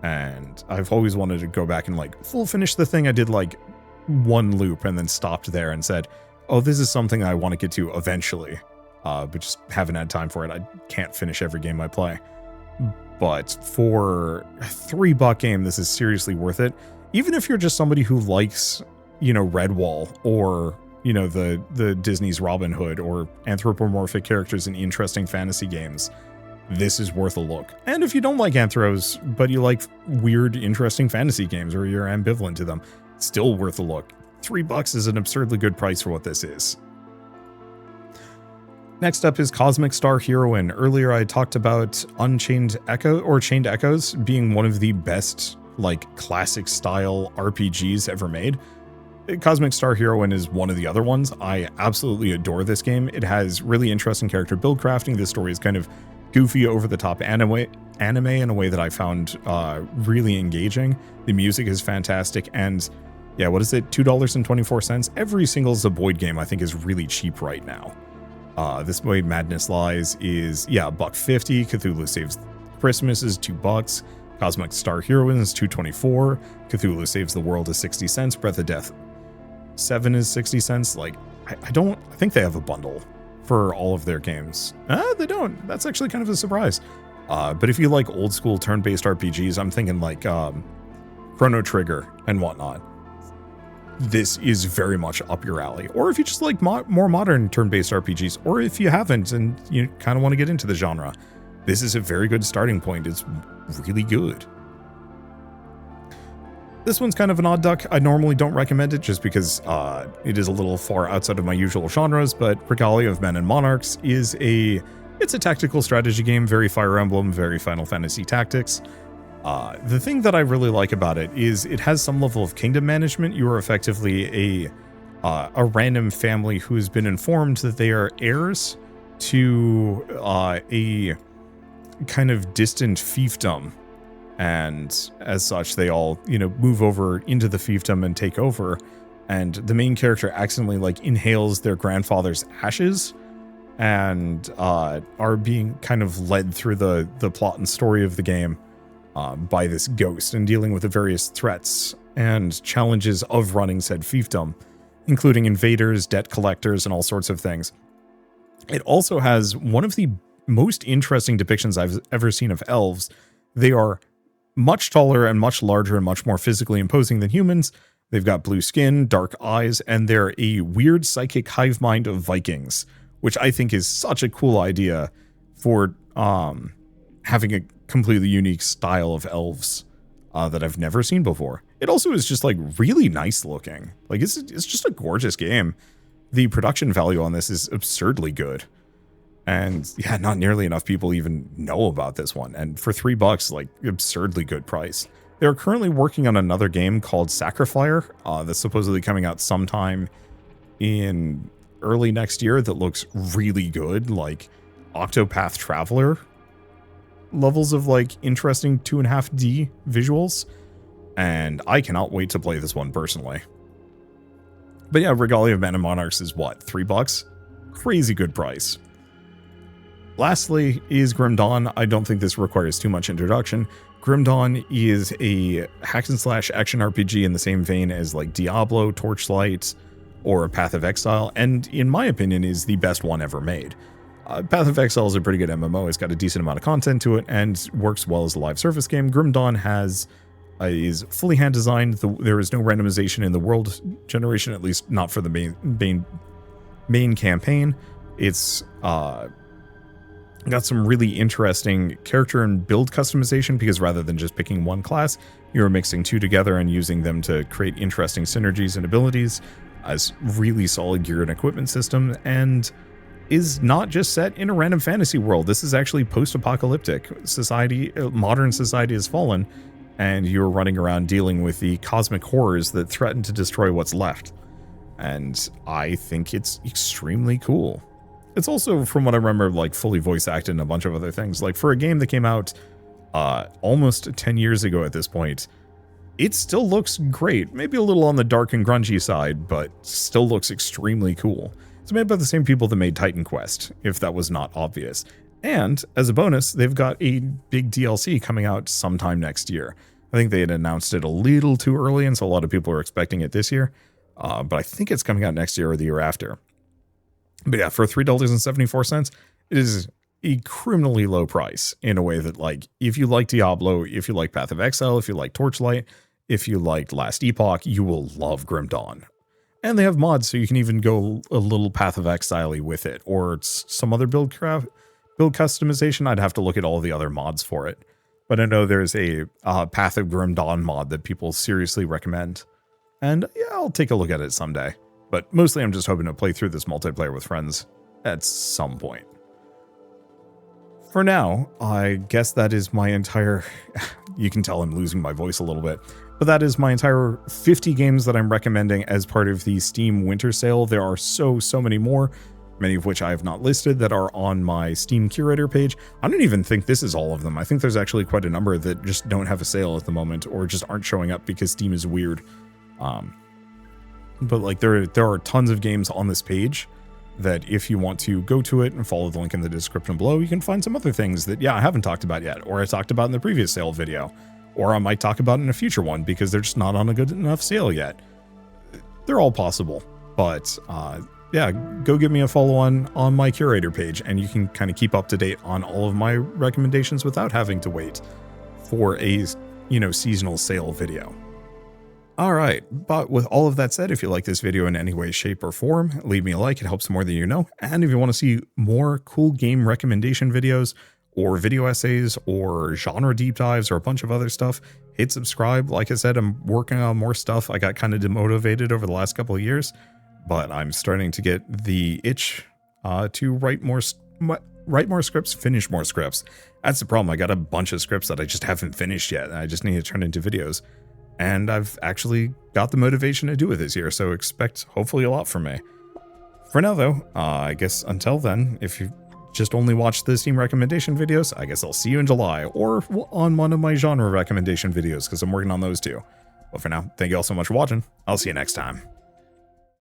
And I've always wanted to go back and like full finish the thing. I did like one loop and then stopped there and said, oh, this is something I want to get to eventually, but just haven't had time for it. I can't finish every game I play. But for a $3 game, this is seriously worth it. Even if you're just somebody who likes, you know, Redwall or, you know, the Disney's Robin Hood or anthropomorphic characters in interesting fantasy games, this is worth a look. And if you don't like anthros, but you like weird, interesting fantasy games or you're ambivalent to them, still worth a look. $3 is an absurdly good price for what this is. Next up is Cosmic Star Heroine. Earlier I talked about Unchained Echo or Chained Echoes being one of the best like classic style RPGs ever made. Cosmic Star Heroine is one of the other ones. I absolutely adore this game. It has really interesting character build crafting. This story is kind of goofy, over the top anime in a way that I found really engaging. The music is fantastic, and yeah, what is it? $2.24. Every single Zeboid game I think is really cheap right now. This Way Madness Lies is, yeah, $1.50. Cthulhu Saves Christmas is $2. Cosmic Star Heroine is $2.24. Cthulhu Saves the World is 60 cents. Breath of Death 7 is 60 cents. Like, I think they have a bundle for all of their games. They don't. That's actually kind of a surprise. But if you like old school turn-based RPGs, I'm thinking like Chrono Trigger and whatnot, this is very much up your alley. Or if you just like more modern turn-based RPGs, or if you haven't and you kind of want to get into the genre, this is a very good starting point. It's really good. This one's kind of an odd duck. I normally don't recommend it just because it is a little far outside of my usual genres, but Regalia of Men and Monarchs is it's a tactical strategy game, very Fire Emblem, very Final Fantasy Tactics. The thing that I really like about it is it has some level of kingdom management. You are effectively a random family who has been informed that they are heirs to a kind of distant fiefdom. And as such, they all, move over into the fiefdom and take over. And the main character accidentally inhales their grandfather's ashes and are being kind of led through the plot and story of the game by this ghost and dealing with the various threats and challenges of running said fiefdom, including invaders, debt collectors, and all sorts of things. It also has one of the most interesting depictions I've ever seen of elves. They are much taller and much larger and much more physically imposing than humans. They've got blue skin, dark eyes, and they're a weird psychic hive mind of Vikings, which I think is such a cool idea for having a completely unique style of elves that I've never seen before. It also is just really nice looking. It's just a gorgeous game. The production value on this is absurdly good. And yeah, not nearly enough people even know about this one. And for $3, absurdly good price. They're currently working on another game called Sacrifier that's supposedly coming out sometime in early next year that looks really good, Octopath Traveler levels of interesting 2.5D visuals. And I cannot wait to play this one personally. But yeah, Regalia of Men and Monarchs is what, $3? Crazy good price. Lastly is Grim Dawn. I don't think this requires too much introduction. Grim Dawn is a hack and slash action RPG in the same vein as Diablo, Torchlight, or Path of Exile, and in my opinion is the best one ever made. Path of Exile is a pretty good MMO. It's got a decent amount of content to it and works well as a live service game. Grim Dawn is fully hand designed. There is no randomization in the world generation, at least not for the main campaign. It's got some really interesting character and build customization because rather than just picking one class, you're mixing two together and using them to create interesting synergies and abilities. As really solid gear and equipment system, and is not just set in a random fantasy world. This is actually post-apocalyptic society. Modern society has fallen, and you're running around dealing with the cosmic horrors that threaten to destroy what's left. And I think it's extremely cool. It's also, from what I remember, fully voice acted and a bunch of other things. For a game that came out almost 10 years ago at this point, it still looks great. Maybe a little on the dark and grungy side, but still looks extremely cool. It's made by the same people that made Titan Quest, if that was not obvious. And, as a bonus, they've got a big DLC coming out sometime next year. I think they had announced it a little too early, and so a lot of people are expecting it this year. But I think it's coming out next year or the year after. But yeah, for $3.74, it is a criminally low price in a way that, if you like Diablo, if you like Path of Exile, if you like Torchlight, if you liked Last Epoch, you will love Grim Dawn. And they have mods, so you can even go a little Path of Exile-y with it, or some other build customization. I'd have to look at all the other mods for it. But I know there's a Path of Grim Dawn mod that people seriously recommend. And yeah, I'll take a look at it someday. But mostly I'm just hoping to play through this multiplayer with friends at some point. For now, I guess that is my entire... You can tell I'm losing my voice a little bit. But that is my entire 50 games that I'm recommending as part of the Steam Winter Sale. There are so many more, many of which I have not listed, that are on my Steam Curator page. I don't even think this is all of them. I think there's actually quite a number that just don't have a sale at the moment, or just aren't showing up because Steam is weird. But there are tons of games on this page that if you want to go to it and follow the link in the description below, you can find some other things that, I haven't talked about yet, or I talked about in the previous sale video, or I might talk about in a future one because they're just not on a good enough sale yet. They're all possible, but yeah, go give me a follow on my Curator page, and you can kind of keep up to date on all of my recommendations without having to wait for a, seasonal sale video. All right, but with all of that said, if you like this video in any way, shape, or form, leave me a like. It helps more than you know. And if you want to see more cool game recommendation videos or video essays or genre deep dives or a bunch of other stuff, hit subscribe. Like I said, I'm working on more stuff. I got kind of demotivated over the last couple of years, but I'm starting to get the itch to write more scripts, finish more scripts. That's the problem. I got a bunch of scripts that I just haven't finished yet, and I just need to turn into videos. And I've actually got the motivation to do it this year, so expect hopefully a lot from me. For now though, I guess until then, if you just only watch the Steam recommendation videos, I guess I'll see you in July, or on one of my genre recommendation videos, because I'm working on those too. But for now, thank you all so much for watching. I'll see you next time.